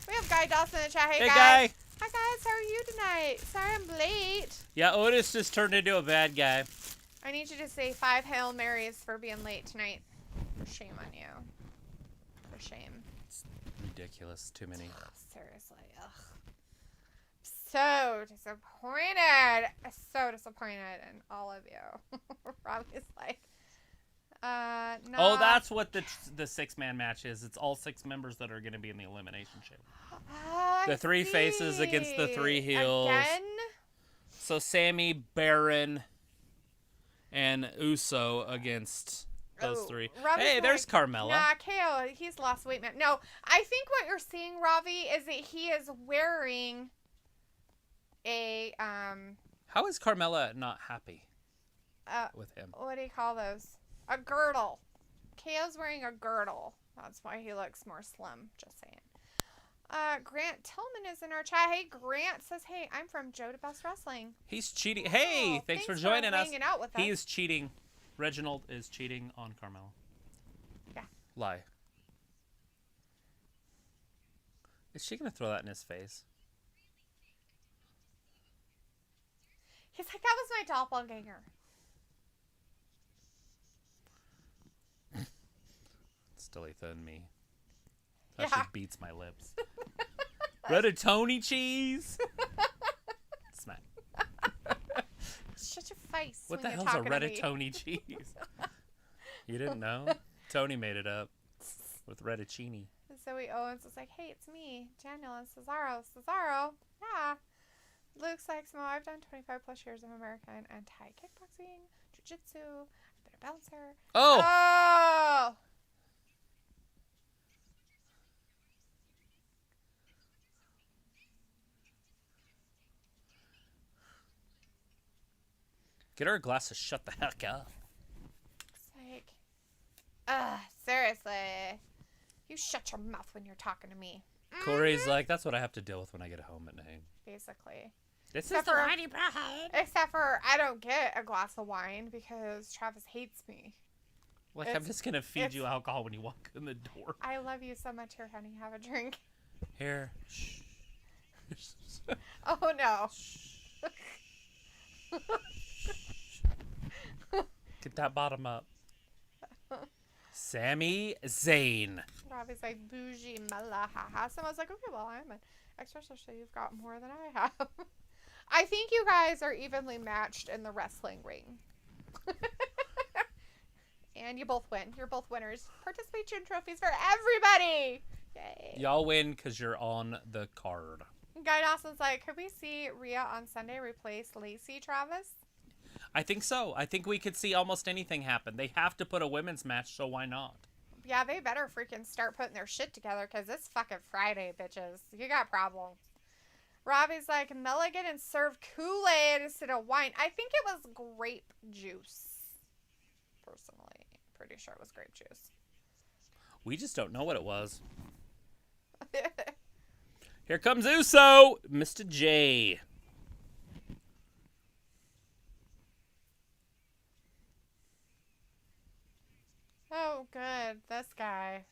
We have Guy Dawson in the chat. Hey, Guy. Hi, guys. How are you tonight? Sorry I'm late. Yeah, Otis just turned into a bad guy. I need you to say 5 Hail Marys for being late tonight. For shame on you. For shame. It's ridiculous. Too many. Seriously. Ugh. So disappointed. So disappointed in all of you. Robbie's like, no. Oh, that's what the 6-man match is. It's all 6 members that are going to be in the Elimination Chamber. Oh, The 3 faces against the 3 heels. Again? So Sammy, Baron, and Uso against those 3. Robbie's Hey, there's Carmella. Nah, KO, he's lost weight, man. No, I think what you're seeing, Ravi, is that he is wearing a, How is Carmella not happy with him? what do you call those? A girdle. KO's wearing a girdle. That's why he looks more slim, just saying. Grant Tillman is in our chat. Hey, Grant says, hey, I'm from Joe to Best Wrestling. He's cheating. Hey, thanks for joining us. Hanging out with us. He is cheating. Reginald is cheating on Carmella. Yeah. Lie. Is she going to throw that in his face? He's like, that was my doppelganger. It's Dalethea and me. Yeah. That shit beats my lips. Ratatouille cheese. Smack. Shut your face. What when the you're hell's a talking to me. ratatouille cheese? You didn't know? Tony made it up with ratatouille. Zoe Owens was like, hey, it's me, Daniel and Cesaro. Cesaro? Yeah. Luke's like, Smo, I've done 25 plus years of American and Thai kickboxing, jiu-jitsu, I've been a bouncer. Oh! Get her a glass of shut the heck up. It's like, seriously. You shut your mouth when you're talking to me. Corey's like, that's what I have to deal with when I get home at night. Basically. This Except is for- the mighty bride. Except for I don't get a glass of wine because Travis hates me. Like, I'm just going to feed you alcohol when you walk in the door. I love you so much. Here, honey, have a drink. Here. Shh. Oh, no. Get that bottom up. Sami Zayn. Robbie's like, bougie malaha. So I was like, okay, well, I'm an extra, so you've got more than I have. I think you guys are evenly matched in the wrestling ring. And you both win. You're both winners. Participation trophies for everybody. Yay. Y'all win because you're on the card. Guy Dawson's like, could we see Rhea on Sunday replace Lacey, Travis? I think so. I think we could see almost anything happen. They have to put a women's match, so why not? Yeah, they better freaking start putting their shit together because it's fucking Friday, bitches. You got problems. Robbie's like, Milligan and served Kool-Aid instead of wine. I think it was grape juice. Personally, pretty sure it was grape juice. We just don't know what it was. Here comes Uso, Mr. J. Oh, good. This guy.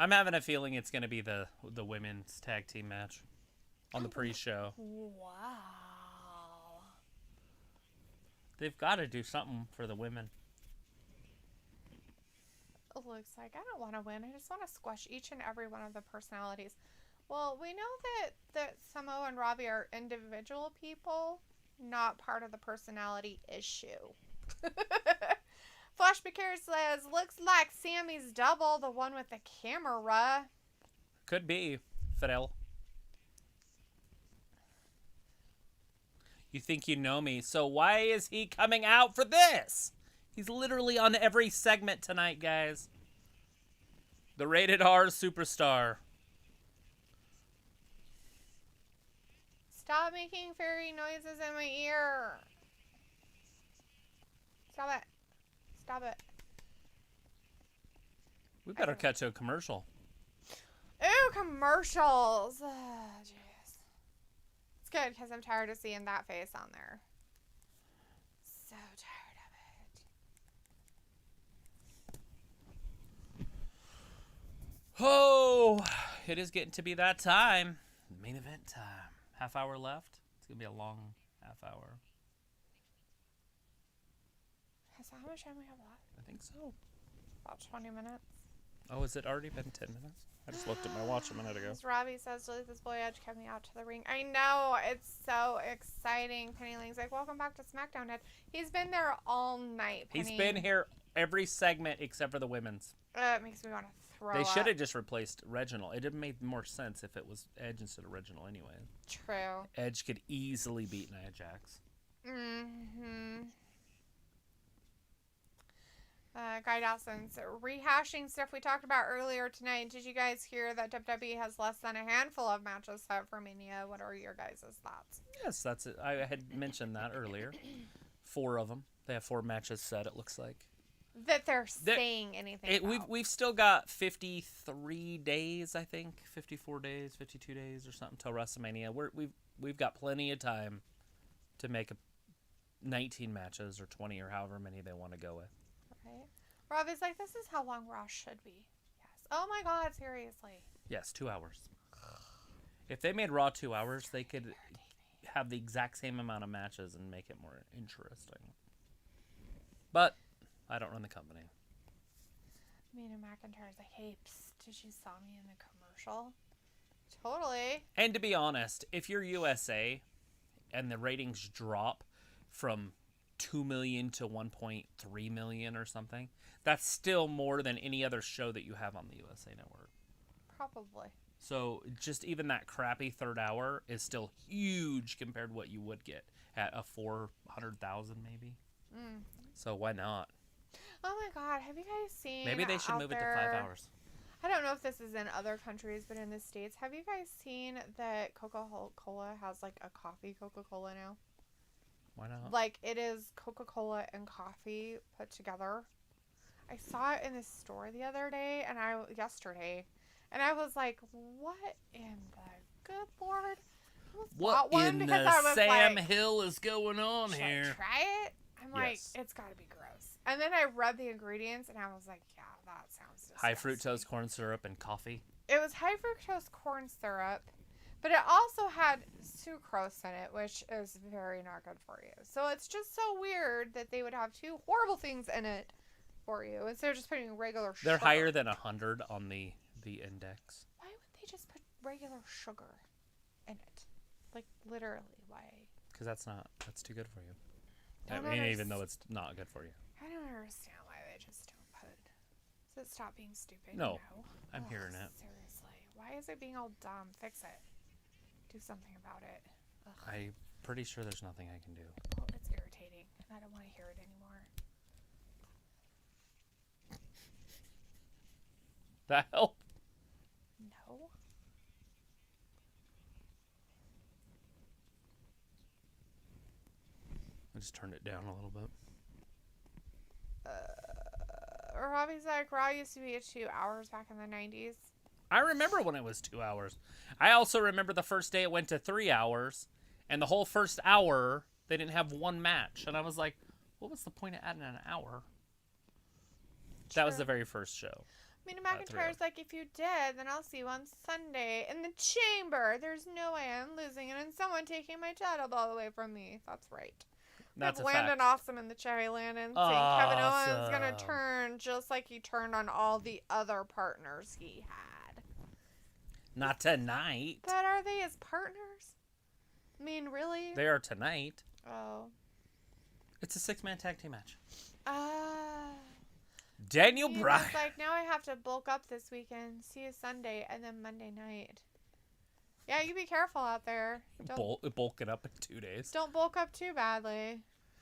I'm having a feeling it's going to be the women's tag team match on the pre-show. Wow. They've got to do something for the women. It looks like I don't want to win. I just want to squash each and every one of the personalities. Well, we know that Samoa and Robbie are individual people, not part of the personality issue. Flash Becares says, looks like Sammy's double, the one with the camera. Could be, Fidel. You think you know me, so why is he coming out for this? He's literally on every segment tonight, guys. The Rated R Superstar. Stop making fairy noises in my ear. Stop it. Stop it. We better cut to a commercial. Ooh, commercials. Oh, jeez. It's good because I'm tired of seeing that face on there. So tired of it. Oh, it is getting to be that time. Main event time. Half hour left. It's going to be a long half hour. So how much time we have left? I think so. About 20 minutes. Oh, has it already been 10 minutes? I just looked at my watch a minute ago. As Robbie says, Dalethea Boy Edge coming out to the ring. I know. It's so exciting. Penny Lang's like, welcome back to Smackdown, Ed. He's been there all night, Penny. He's been here every segment except for the women's. It makes me want to throw They up. should have just replaced Reginald. It would have made more sense if it was Edge instead of Reginald anyway. True. Edge could easily beat Nia Jax. Mm-hmm. Guy Dawson's rehashing stuff we talked about earlier tonight. Did you guys hear that WWE has less than a handful of matches set for Mania? What are your guys' thoughts? Yes, that's it. I had mentioned that earlier. 4 of them. They have 4 matches set, it looks like. That they're saying anything about. We've still got 53 days, I think. 54 days, 52 days or something till WrestleMania. We've got plenty of time to make 19 matches or 20 or however many they want to go with. Right. Robbie's like, this is how long Raw should be. Yes. Oh my God, seriously. Yes, 2 hours. If they made Raw 2 hours, they could have the exact same amount of matches and make it more interesting. But I don't run the company. Mina McIntyre's like, hey, psst, did you saw me in the commercial? Totally. And to be honest, if you're USA and the ratings drop from 2 million to 1.3 million or something, that's still more than any other show that you have on the USA Network. Probably. So just even that crappy third hour is still huge compared to what you would get at a 400,000 maybe. Mm. So why not? Oh my God, have you guys seen Maybe they should move it to 5 hours. I don't know if this is in other countries, but in the States, have you guys seen that Coca-Cola has like a coffee Coca-Cola now? Why not? Like, it is Coca-Cola and coffee put together. I saw it in the store the other day, yesterday, and I was like, what in the good Lord? What in the Sam Hill is going on here? Should I try it? I'm like, it's got to be gross. And then I read the ingredients, and I was like, yeah, that sounds disgusting. High fructose corn syrup and coffee. It was high fructose corn syrup, but it also had sucrose in it, which is very not good for you. So it's just so weird that they would have 2 horrible things in it for you instead of just putting regular sugar. They're higher than 100 on the index. Why would they just put regular sugar in it? Like, literally, why? Because that's too good for you. I mean, even though it's not good for you. I don't understand why they just don't put. Does it stop being stupid? No. I'm hearing it. Seriously. Why is it being all dumb? Fix it. Do something about it. Ugh. I'm pretty sure there's nothing I can do. Well, it's irritating, and I don't want to hear it anymore. That help? No. I just turned it down a little bit. Robbie's like, Raw used to be 2 hours back in the 90s. I remember when it was 2 hours. I also remember the first day it went to 3 hours, and the whole first hour, they didn't have one match. And I was like, what was the point of adding an hour? That was the very first show. Mina 3-0. McIntyre's like, if you did, then I'll see you on Sunday in the chamber. There's no way I'm losing, and someone taking my title all away from me. That's right. That's a Landon fact. Awesome in the chat. Landon saying Kevin Owens gonna turn just like he turned on all the other partners he had. Not tonight. But are they his partners? I mean, really? They are tonight. Oh. It's a 6-man tag team match. Daniel Bryan. Bryan. Like, now I have to bulk up this weekend. See you Sunday and then Monday night. Yeah, you be careful out there. Bulk it up in 2 days. Don't bulk up too badly.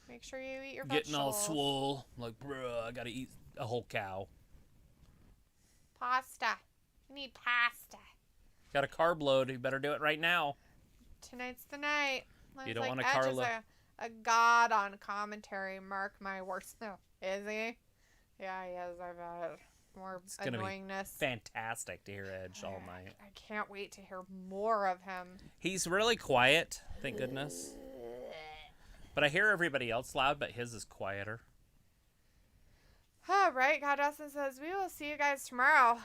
Make sure you eat your Getting all vegetables. swole. Like, bruh, I gotta eat a whole cow. Pasta. I need pasta. Got a carb load. You better do it right now. Tonight's the night. You don't want a Edge car is load. a god on commentary. Mark my words. No, is he? Yeah, he is. I bet. More It's gonna annoyingness. be fantastic to hear Edge all night. I can't wait to hear more of him. He's really quiet, thank goodness. But I hear everybody else loud, but his is quieter. All right. God Dustin says, we will see you guys tomorrow.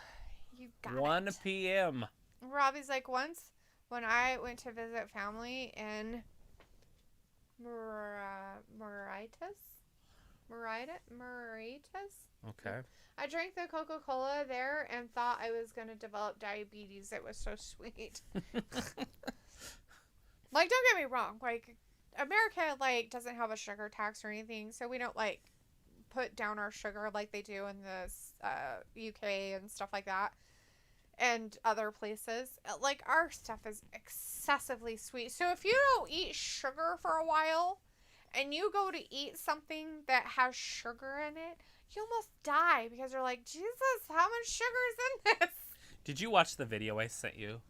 You got 1 it. p.m. Robbie's like, once when I went to visit family in Mauritius? Okay. I drank the Coca-Cola there and thought I was going to develop diabetes. It was so sweet. Like, don't get me wrong. Like, America, like, doesn't have a sugar tax or anything, so we don't, like, put down our sugar like they do in the UK and stuff like that. And other places. Like, our stuff is excessively sweet. So if you don't eat sugar for a while and you go to eat something that has sugar in it, you almost die because you're like, Jesus, how much sugar is in this? Did you watch the video I sent you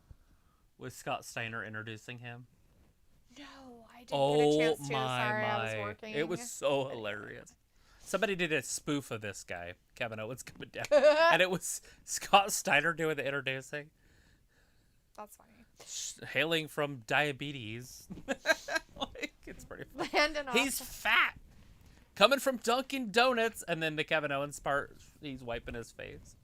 with Scott Steiner introducing him? No, I didn't get a chance to. My. I was working. It was so hilarious. Somebody did a spoof of this guy, Kevin Owens, coming down. And it was Scott Steiner doing the introducing. That's funny. Hailing from diabetes. Like, it's pretty funny. Landon He's fat. Coming from Dunkin' Donuts. And then the Kevin Owens part, he's wiping his face.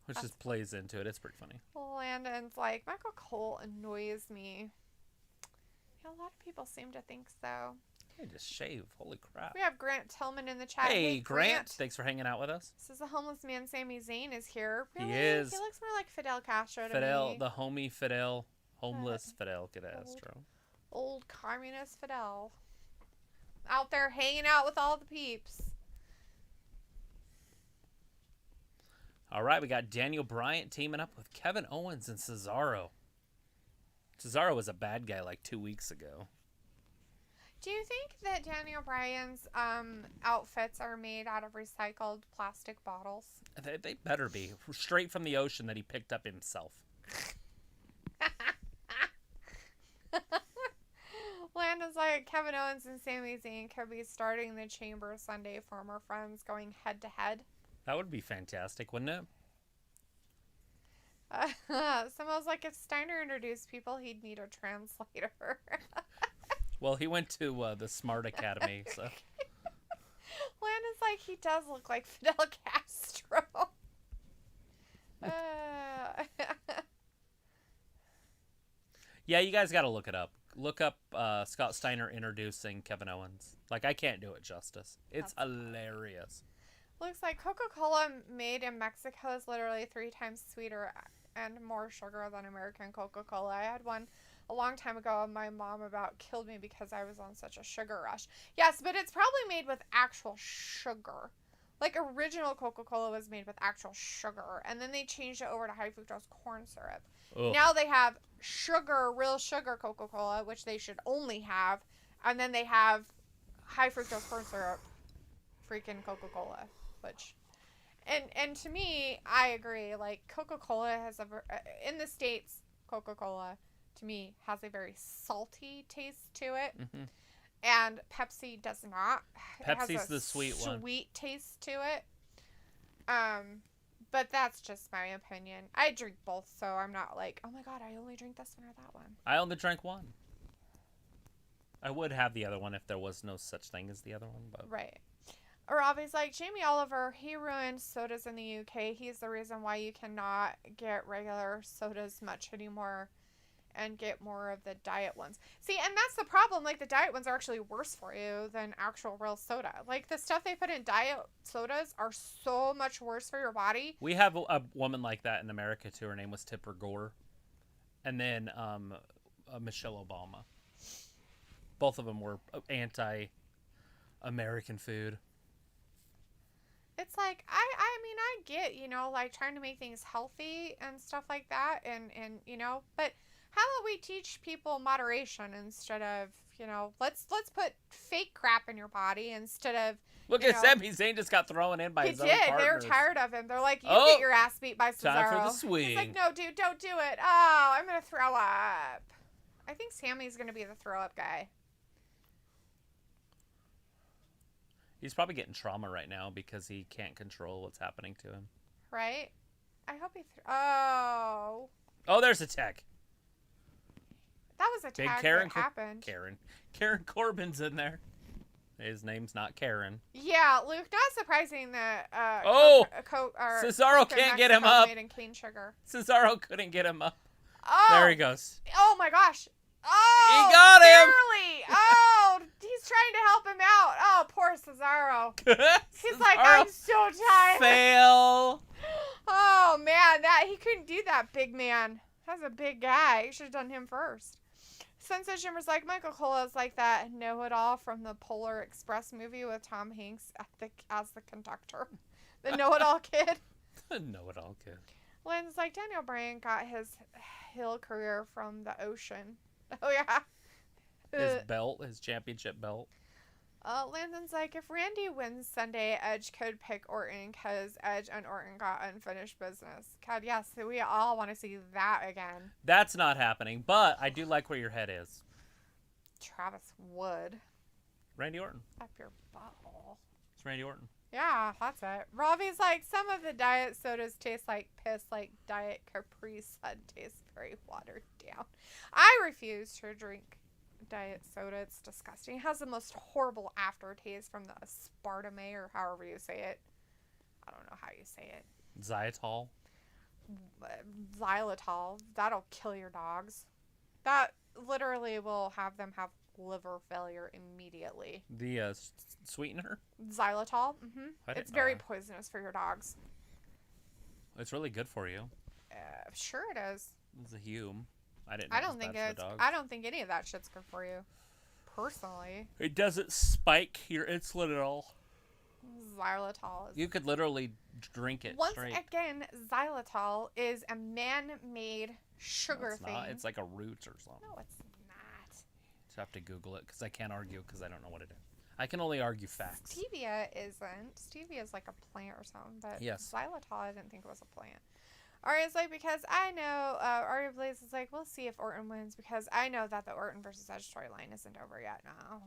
Which just plays into it. It's pretty funny. Landon's like, Michael Cole annoys me. Yeah, a lot of people seem to think so. Hey, just shave. Holy crap. We have Grant Tillman in the chat. Hey, Grant. Thanks for hanging out with us. Says the homeless man Sami Zayn is here. Really? He is. He looks more like Fidel Castro to Fidel, me. the homie Fidel. Homeless Fidel Castro. Old communist Fidel. Out there hanging out with all the peeps. All right, we got Daniel Bryan teaming up with Kevin Owens and Cesaro. Cesaro was a bad guy like 2 weeks ago. Do you think that Daniel Bryan's outfits are made out of recycled plastic bottles? They better be. Straight from the ocean that he picked up himself. Landon's like, Kevin Owens and Sami Zayn could be starting the Chamber Sunday, former friends going head to head. That would be fantastic, wouldn't it? Someone's like, if Steiner introduced people, he'd need a translator. Well, he went to the Smart Academy, so. Landon's like, he does look like Fidel Castro. Yeah, you guys got to look it up. Look up Scott Steiner introducing Kevin Owens. Like, I can't do it justice. It's hilarious. Looks like Coca-Cola made in Mexico is literally 3 times sweeter and more sugar than American Coca-Cola. I had one a long time ago and my mom about killed me because I was on such a sugar rush. Yes, but it's probably made with actual sugar. Like, original Coca-Cola was made with actual sugar, and then they changed it over to high fructose corn syrup. Ugh. Now they have sugar, real sugar Coca-Cola, which they should only have, and then they have high fructose corn syrup freaking Coca-Cola, which... And to me, I agree. Like, Coca-Cola has in the States, Coca-Cola, to me, has a very salty taste to it. Mm-hmm. And Pepsi does not. Pepsi's it has a the sweet one. Sweet taste to it. But that's just my opinion. I drink both, so I'm not like, oh my god, I only drink this one or that one. I only drank one. I would have the other one if there was no such thing as the other one, but Right. Robbie's like, Jamie Oliver, he ruined sodas in the UK. He's the reason why you cannot get regular sodas much anymore and get more of the diet ones. See, and that's the problem. Like, the diet ones are actually worse for you than actual real soda. Like, the stuff they put in diet sodas are so much worse for your body. We have a woman like that in America, too. Her name was Tipper Gore. And then Michelle Obama. Both of them were anti-American food. It's like, I mean, I get, you know, like, trying to make things healthy and stuff like that. And you know, but how about we teach people moderation instead of, you know, let's put fake crap in your body instead of. Look at Sami Zayn just got thrown in by his own partners. They were tired of him. They're like, you get your ass beat by Cesaro. Time for the swing. He's like, no, dude, don't do it. Oh, I'm going to throw up. I think Sammy's going to be the throw up guy. He's probably getting trauma right now because he can't control what's happening to him. Right? I hope he... Oh, there's a tech. that was a tag that happened. Karen Corbin's in there. His name's not Karen. Yeah, Luke, not surprising that... Cesaro can't get him up. Made in cane sugar. Cesaro couldn't get him up. Oh! There he goes. Oh, my gosh. Oh! He got him! Barely! Oh! He's trying to help him out. Oh, poor Cesaro. He's like, I'm so tired. Fail. Oh, man. He couldn't do that, big man. That's a big guy. You should have done him first. Sunset Shimmer's like, Michael Cole is like that know-it-all from the Polar Express movie with Tom Hanks as the conductor. The know-it-all kid. The know-it-all kid. Lynn's like, Daniel Bryan got his heel career from the ocean. Oh, yeah. His championship belt. Landon's like, if Randy wins Sunday, Edge could pick Orton because Edge and Orton got unfinished business. God, yes, we all want to see that again. That's not happening, but I do like where your head is. Travis Wood. Randy Orton. Up your butthole. It's Randy Orton. Yeah, that's it. Robbie's like, some of the diet sodas taste like piss, like Diet Capri Sun tastes very watered down. I refuse to drink diet soda. It's disgusting. It has the most horrible aftertaste from the aspartame or however you say it. I don't know how you say it. Xylitol. Xylitol. That'll kill your dogs. That literally will have them have liver failure immediately. The sweetener? Xylitol. Mm-hmm. It's very poisonous for your dogs. It's really good for you. Sure it is. It's a Hume. I don't think any of that shit's good for you. Personally. It doesn't spike your insulin at all. Xylitol. You could literally drink it straight. Once again, xylitol is a man-made sugar thing. Not. It's like a root or something. No, it's not. Just have to Google it because I can't argue because I don't know what it is. I can only argue facts. Stevia isn't. Stevia is like a plant or something, but yes. Xylitol, I didn't think it was a plant. Aria's like, because I know, Aria Blaze is like, we'll see if Orton wins because I know that the Orton versus Edge storyline isn't over yet. No.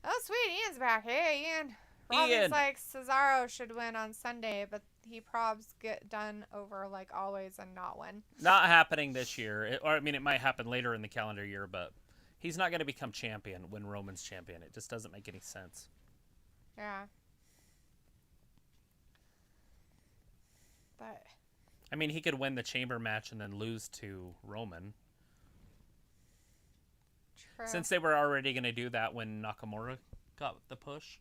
Oh, sweet. Ian's back. Hey, Ian. Robin's like, Cesaro should win on Sunday, but he probs get done over like always and not win. Not happening this year. It might happen later in the calendar year, but he's not going to become champion when Roman's champion. It just doesn't make any sense. Yeah. But... I mean, he could win the chamber match and then lose to Roman. True. Since they were already going to do that when Nakamura got the push.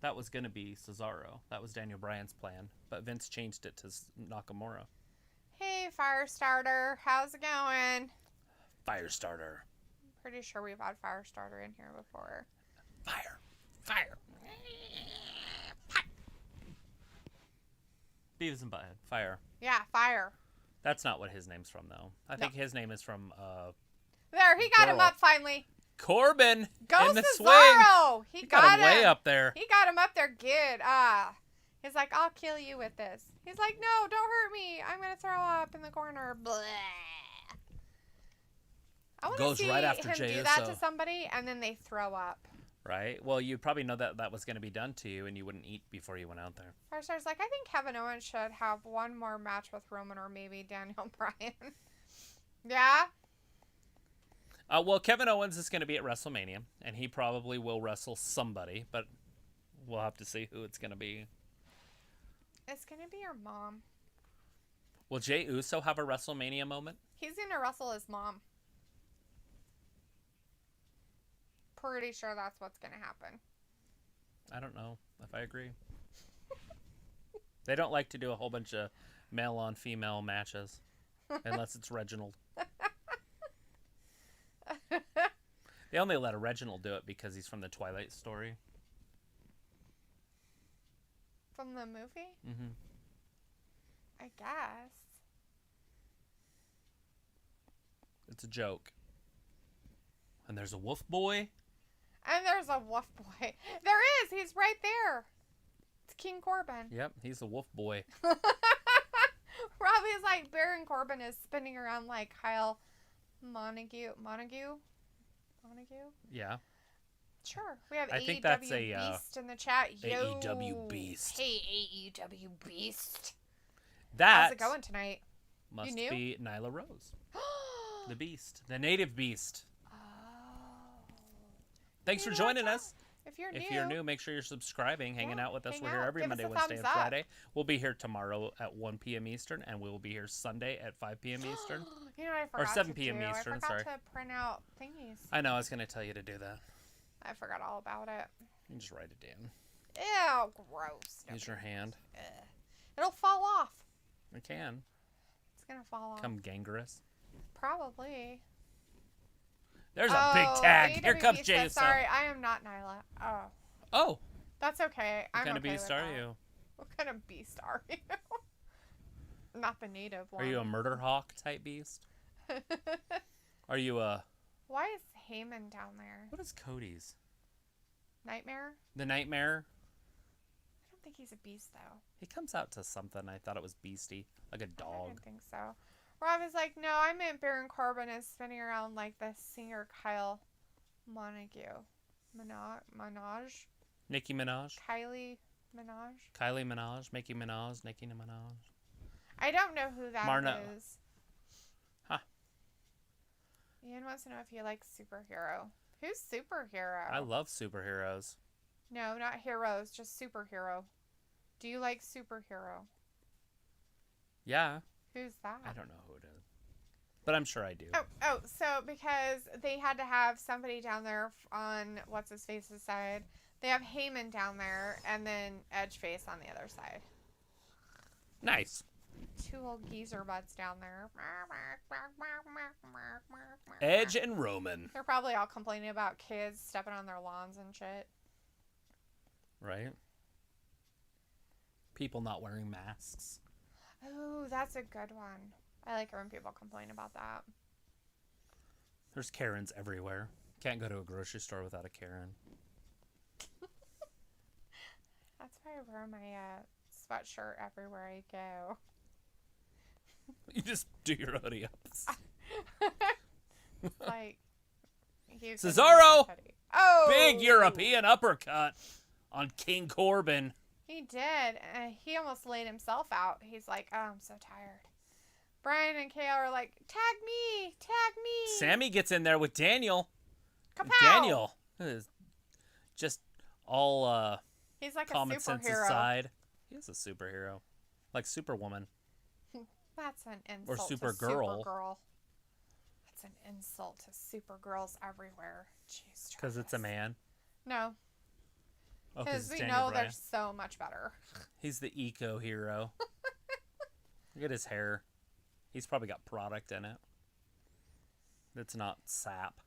That was going to be Cesaro. That was Daniel Bryan's plan. But Vince changed it to Nakamura. Hey, Firestarter. How's it going? Firestarter. Pretty sure we've had Firestarter in here before. Fire. Beavis and Butthead. Fire. Yeah, Fire. That's not what his name's from, though. I think his name is from, There, he got him up finally. Corbin Go in the Cesaro! swing. He got him way up there. He got him up there good. He's like, I'll kill you with this. He's like, no, don't hurt me. I'm going to throw up in the corner. Blah. I want to see right after him Jey do that Uso. to somebody, and then they throw up. Right? Well, you'd probably know that was going to be done to you, and you wouldn't eat before you went out there. Firestar's like, I think Kevin Owens should have one more match with Roman or maybe Daniel Bryan. Yeah? Well, Kevin Owens is going to be at WrestleMania, and he probably will wrestle somebody, but We'll have to see who it's going to be. It's going to be your mom. Will Jey Uso have a WrestleMania moment? He's going to wrestle his mom. Pretty sure that's what's going to happen. I don't know if I agree. They don't like to do a whole bunch of male-on-female matches. Unless it's Reginald. They only let Reginald do it because he's from the Twilight Story. From the movie? Mm-hmm. I guess. It's a joke. And there's a wolf boy. And there's a wolf boy. There is. He's right there. It's King Corbin. Yep, he's a wolf boy. Robbie's like, Baron Corbin is spinning around like Kyle Montague? Yeah. Sure. We have I AEW think that's a, Beast in the chat. Yo. AEW Beast. Hey, AEW Beast. That How's it going tonight? must You knew? be Nyla Rose. The Beast. The native Beast. Oh. Thanks You for know joining what, us. If you're If you're new, make sure you're subscribing, hanging Yeah, out with us. hang We're here out. every Give us Monday, a Wednesday, and thumbs up. Friday. We'll be here tomorrow at 1 p.m. Eastern, and we will be here Sunday at 5 p.m. Eastern. You know what I forgot 7 to p.m. do? Eastern, I forgot sorry. to print out thingies. I know, I was going to tell you to do that. I forgot all about it. You can just write it down. Ew, gross. Use your hand. Ugh. It'll fall off. It can. It's gonna fall off. Come gangrenous. Probably. There's a big tag. Here AEW comes Beast Jey says, Uso. sorry, I am not Nyla. Oh. Oh. That's okay. What I'm kind of okay beast with are that. you? What kind of beast are you? Not the native one. Are you a murder hawk type beast? Are you a... Why is Heyman down there? What is Cody's? Nightmare? The Nightmare? I don't think he's a beast, though. He comes out to something. I thought it was beastie. Like a I dog. don't think so. Rob is like, no, I meant Baron Corbin is spinning around like the singer Kyle Montague. Minaj? Nicki Minaj? Kylie Minaj? Kylie Minaj? Mickey Minaj? Nicki Minaj? I don't know who that Marna. is. Huh. Ian wants to know if you like superhero. Who's superhero? I love superheroes. No, not heroes, just superhero. Do you like superhero? Yeah. Who's that? I don't know who it is. But I'm sure I do. So because they had to have somebody down there on what's-his-face's side. They have Heyman down there, and then Edgeface on the other side. Nice. Two old geezer butts down there. Edge and Roman. They're probably all complaining about kids stepping on their lawns and shit. Right? People not wearing masks. Oh, that's a good one. I like it when people complain about that. There's Karens everywhere. Can't go to a grocery store without a Karen. That's why I wear my sweatshirt everywhere I go. You just do your hoodie up. Like, Cesaro! Oh! Big European uppercut on King Corbin. He did. He almost laid himself out. He's like, oh, I'm so tired. Brian and Kale are like, tag me! Tag me! Sammy gets in there with Daniel. Kapow! Daniel is just all He's like common a sense superhero. aside. He is a superhero. Like Superwoman. That's an insult Or to Supergirl. Supergirl. That's an insult to Supergirls everywhere. Jeez, Because it's a man. No. Oh, Because we Daniel know Bryan. they're so much better. He's the eco hero. Look at his hair. He's probably got product in it. That's not sap.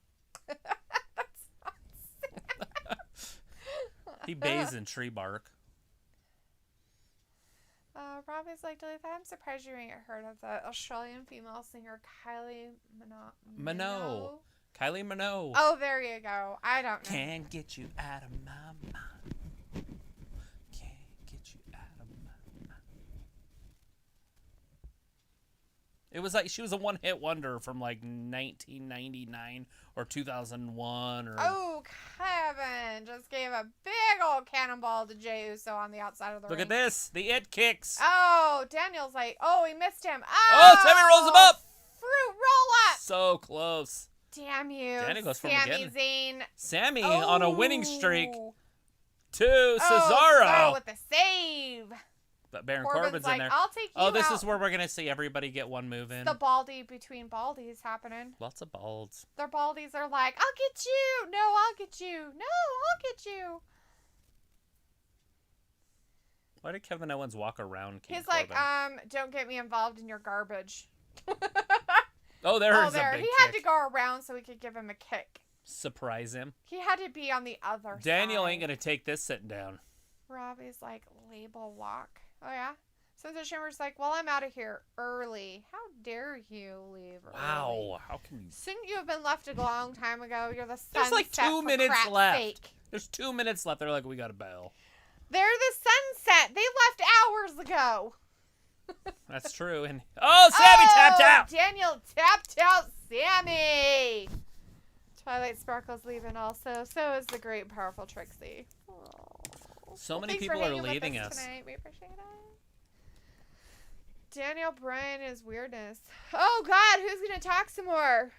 That's not He bathes in tree bark. Rob is like, Dalethea, I'm surprised you ain't heard of the Australian female singer Kylie Minogue. Kylie Minogue. Oh, there you go. I don't know. Can't get you out of my mind. Can't get you out of my mind. It was like she was a one-hit wonder from like 1999 or 2001 or. Oh, Kevin just gave a big old cannonball to Jey Uso on the outside of the ring. Look at this. The it kicks. Oh, Daniel's like, oh, he missed him. Oh, Sammy rolls him up. Fruit roll up. So close. Damn you. Daniel goes for him Sami again. Zayn. Sammy on a winning streak. Oh. to Oh, Cesaro. with the save. But Baron Corbin's Corbin's like, in there. I'll take you Oh, this out. is where we're going to see everybody get one move in. The baldy between baldies happening. Lots of balds. Their baldies are like, I'll get you. No, I'll get you. No, I'll get you. Why did Kevin Owens walk around King He's Corbin? like, don't get me involved in your garbage. Oh, there's a big He kick. had to go around so we could give him a kick. Surprise him. He had to be on the other side. Daniel ain't going to take this sitting down. Robbie's like, label walk. Oh, yeah? So the Shimmer's like, well, I'm out of here early. How dare you leave early? Wow. How can you... Shouldn't you have been left a long time ago? You're the sunset. There's like 2 for minutes crap's left. sake. There's 2 minutes left. They're like, we got a bell. They're the sunset. They left hours ago. That's true. And Sammy tapped out. Daniel tapped out Sammy. Twilight Sparkle's leaving also. So is the great, powerful Trixie. Aww. So many Thanks for people are hanging with leaving us us. tonight. We appreciate it. Daniel Bryan is weirdness. Oh, God. Who's going to talk some more?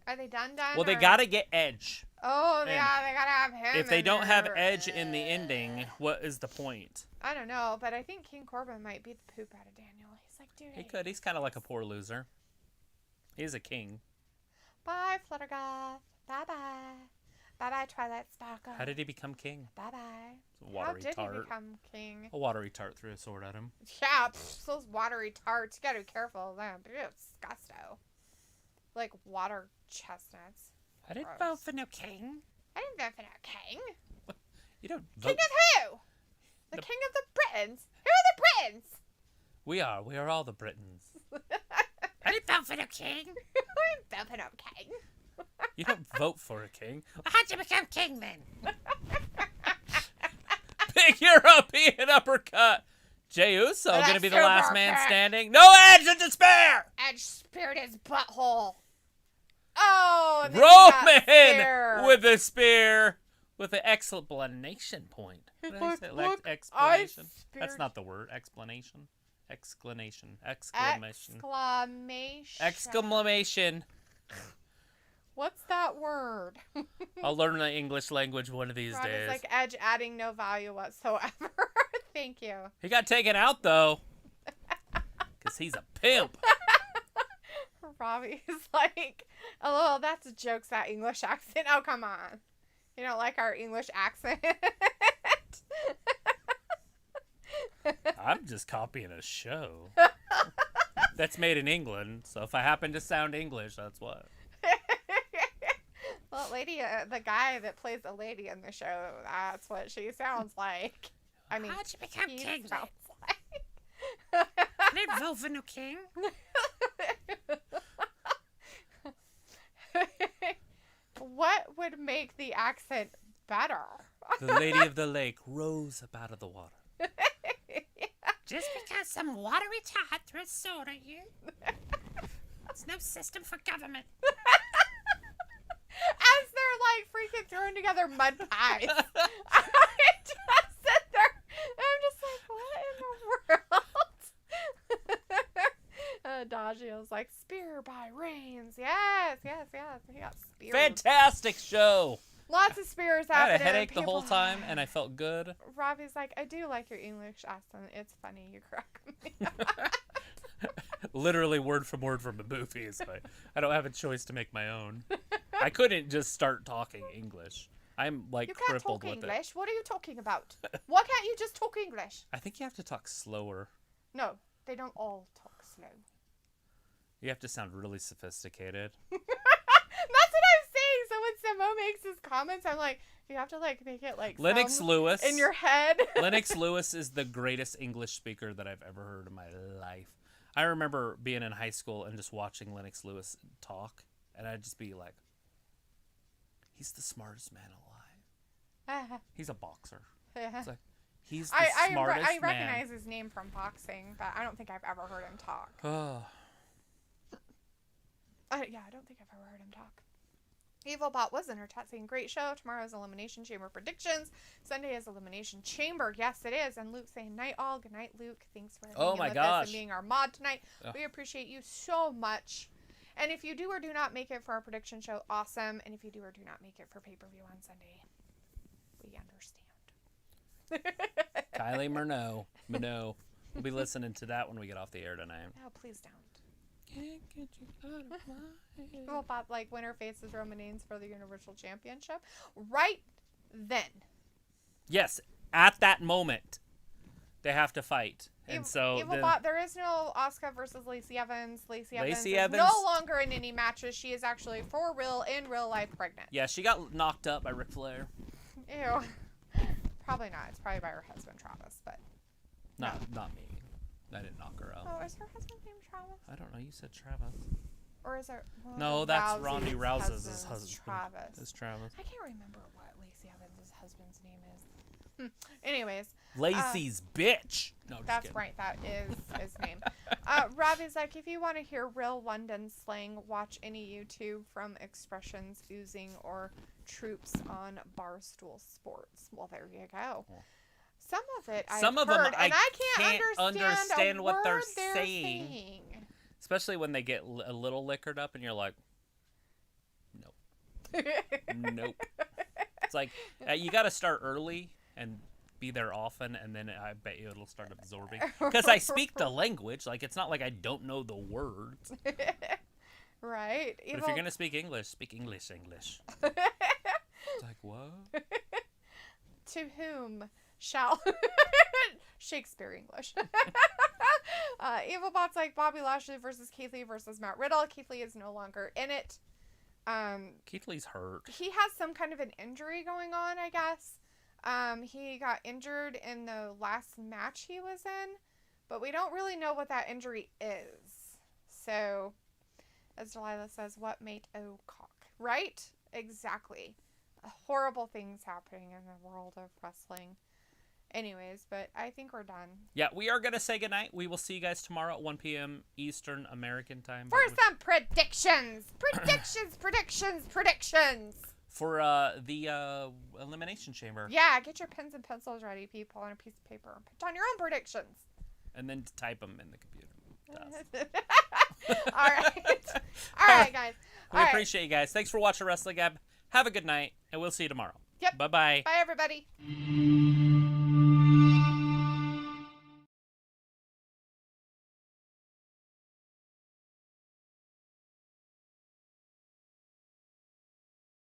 Are they done? Well, they got to get Edge. Oh, And yeah, they got to have him. If they in don't have there. Edge in the ending, what is the point? I don't know, but I think King Corbin might beat the poop out of Daniel. He's like, dude. He could. He's kind of like a poor loser. He's a king. Bye, Fluttergoth. Bye-bye. Bye-bye, Twilight Sparkle. How did he become king? Bye-bye. A watery How did tart. he become king? A watery tart threw a sword at him. Yeah, those watery tarts. You gotta be careful of them. They're disgusto. Like water chestnuts. I didn't Gross. vote for no king. I didn't vote for no king. You don't King vote. of who? The king of the Britons. Who are the Britons? We are all the Britons. I didn't vote for no king. I didn't vote for no king. You don't vote for a king. How'd you become king then? Big European uppercut. Jey Uso That's gonna be the last super man cut. standing. No Edge and despair. Edge speared his butthole. Oh, and then he got Roman speared. with the spear with the explanation point. What did I say? Look, explanation. I That's speared- not the word. Explanation. Exclamation. Exclamation. Exclamation. Exclamation. What's that word? I'll learn the English language one of these Rob is days. like Edge adding no value whatsoever. Thank you. He got taken out though. Because he's a pimp. Robbie's like, oh, that's a joke, that English accent. Oh, come on. You don't like our English accent? I'm just copying a show. That's made in England, so if I happen to sound English, that's what. Well, the guy that plays a lady in the show, that's what she sounds like. I mean, How'd you become he king then? sounds like. I didn't vote for no king. What would make the accent better? The lady of the lake rose up out of the water. Just because some watery tart threw a sword at you. There's no system for government. As they're like freaking throwing together mud pies. I just sit there. I'm just like, what in the world? Adagio's like, spear by Reigns. Yes. He got speared. Fantastic show. Lots of spears I had happening. a headache the whole People- time, and I felt good. Robbie's like, I do like your English accent. It's funny. You crack me up. Literally word from the movie. So I don't have a choice to make my own. I couldn't just start talking English. I'm like You can't crippled talk with English. What are you talking about? Why can't you just talk English? it. I think you have to talk slower. No, they don't all talk slow. You have to sound really sophisticated. That's what I'm saying. So when Samo makes his comments, I'm like, you have to like make it like Lennox sound Lewis. in your head. Lennox Lewis is the greatest English speaker that I've ever heard in my life. I remember being in high school and just watching Lennox Lewis talk, and I'd just be like, he's the smartest man alive. He's a boxer. It's like, he's the smartest I man. recognize his name from boxing, but I don't think I've ever heard him talk. Oh, Yeah, I don't think I've ever heard him talk. Evilbot was in her chat saying, great show. Tomorrow's Elimination Chamber predictions. Sunday is Elimination Chamber. Yes, it is. And Luke saying, night all. Good night, Luke. Thanks for hanging my with us gosh. and being our mod tonight. Ugh. We appreciate you so much. And if you do or do not make it for our prediction show, awesome. And if you do or do not make it for pay-per-view on Sunday, we we understand. Kylie Minogue. We'll be listening to that when we get off the air tonight. No, please don't. Can't get you out of my head. People thought like winner faces Roman Reigns for the Universal Championship. Right then. Yes, at that moment, they have to fight. And so there is no Asuka versus Lacey Evans. Lacey Evans is Evans- no longer in any matches. She is actually for real, in real life, pregnant. yeah, she got knocked up by Ric Flair. Ew. Probably not. It's probably by her husband, Travis, but. Not me. I didn't knock her up. Oh, is her husband named Travis? I don't know. You said Travis. Or is it? Well, No, that's Rousey's Ronda Rousey's husband's husband. Travis. It's Travis. I can't remember what Lacey Evans' husband's name is. Anyways. Lacey's bitch. No, just That's kidding. right. That is his name. Robbie's like, if you want to hear real London slang, watch any YouTube from Expressions Oozing or Troops on Barstool Sports. Well, there you go. Yeah. Some of it I've Some of them heard, and I can't can't understand a what they're word saying. Especially when they get a little liquored up and you're like, nope. Nope. It's like, you got to start early and be there often, and then I bet you it'll start absorbing. Because I speak the language. Like, it's not like I don't know the words. Right. But if you're going to speak English, speak English. It's like, what? To whom shall Shakespeare English? Evilbot's like Bobby Lashley versus Keith Lee versus Matt Riddle. Keith Lee is no longer in it. Keith Lee's hurt. He has some kind of an injury going on, I guess. He got injured in the last match he was in, but we don't really know what that injury is. So, as Delilah says, what mate oh cock? Right? Exactly. Horrible things happening in the world of wrestling. Anyways, but I think we're done. Yeah, we are going to say goodnight. We will see you guys tomorrow at 1 p.m. Eastern American time. For some predictions! Predictions! For the Elimination Chamber. Yeah, get your pens and pencils ready, people, on a piece of paper. Put down your own predictions. And then type them in the computer. All right, guys. We appreciate you guys. Thanks for watching WrestlingGab. Have a good night, and we'll see you tomorrow. Yep. Bye-bye. Bye, everybody.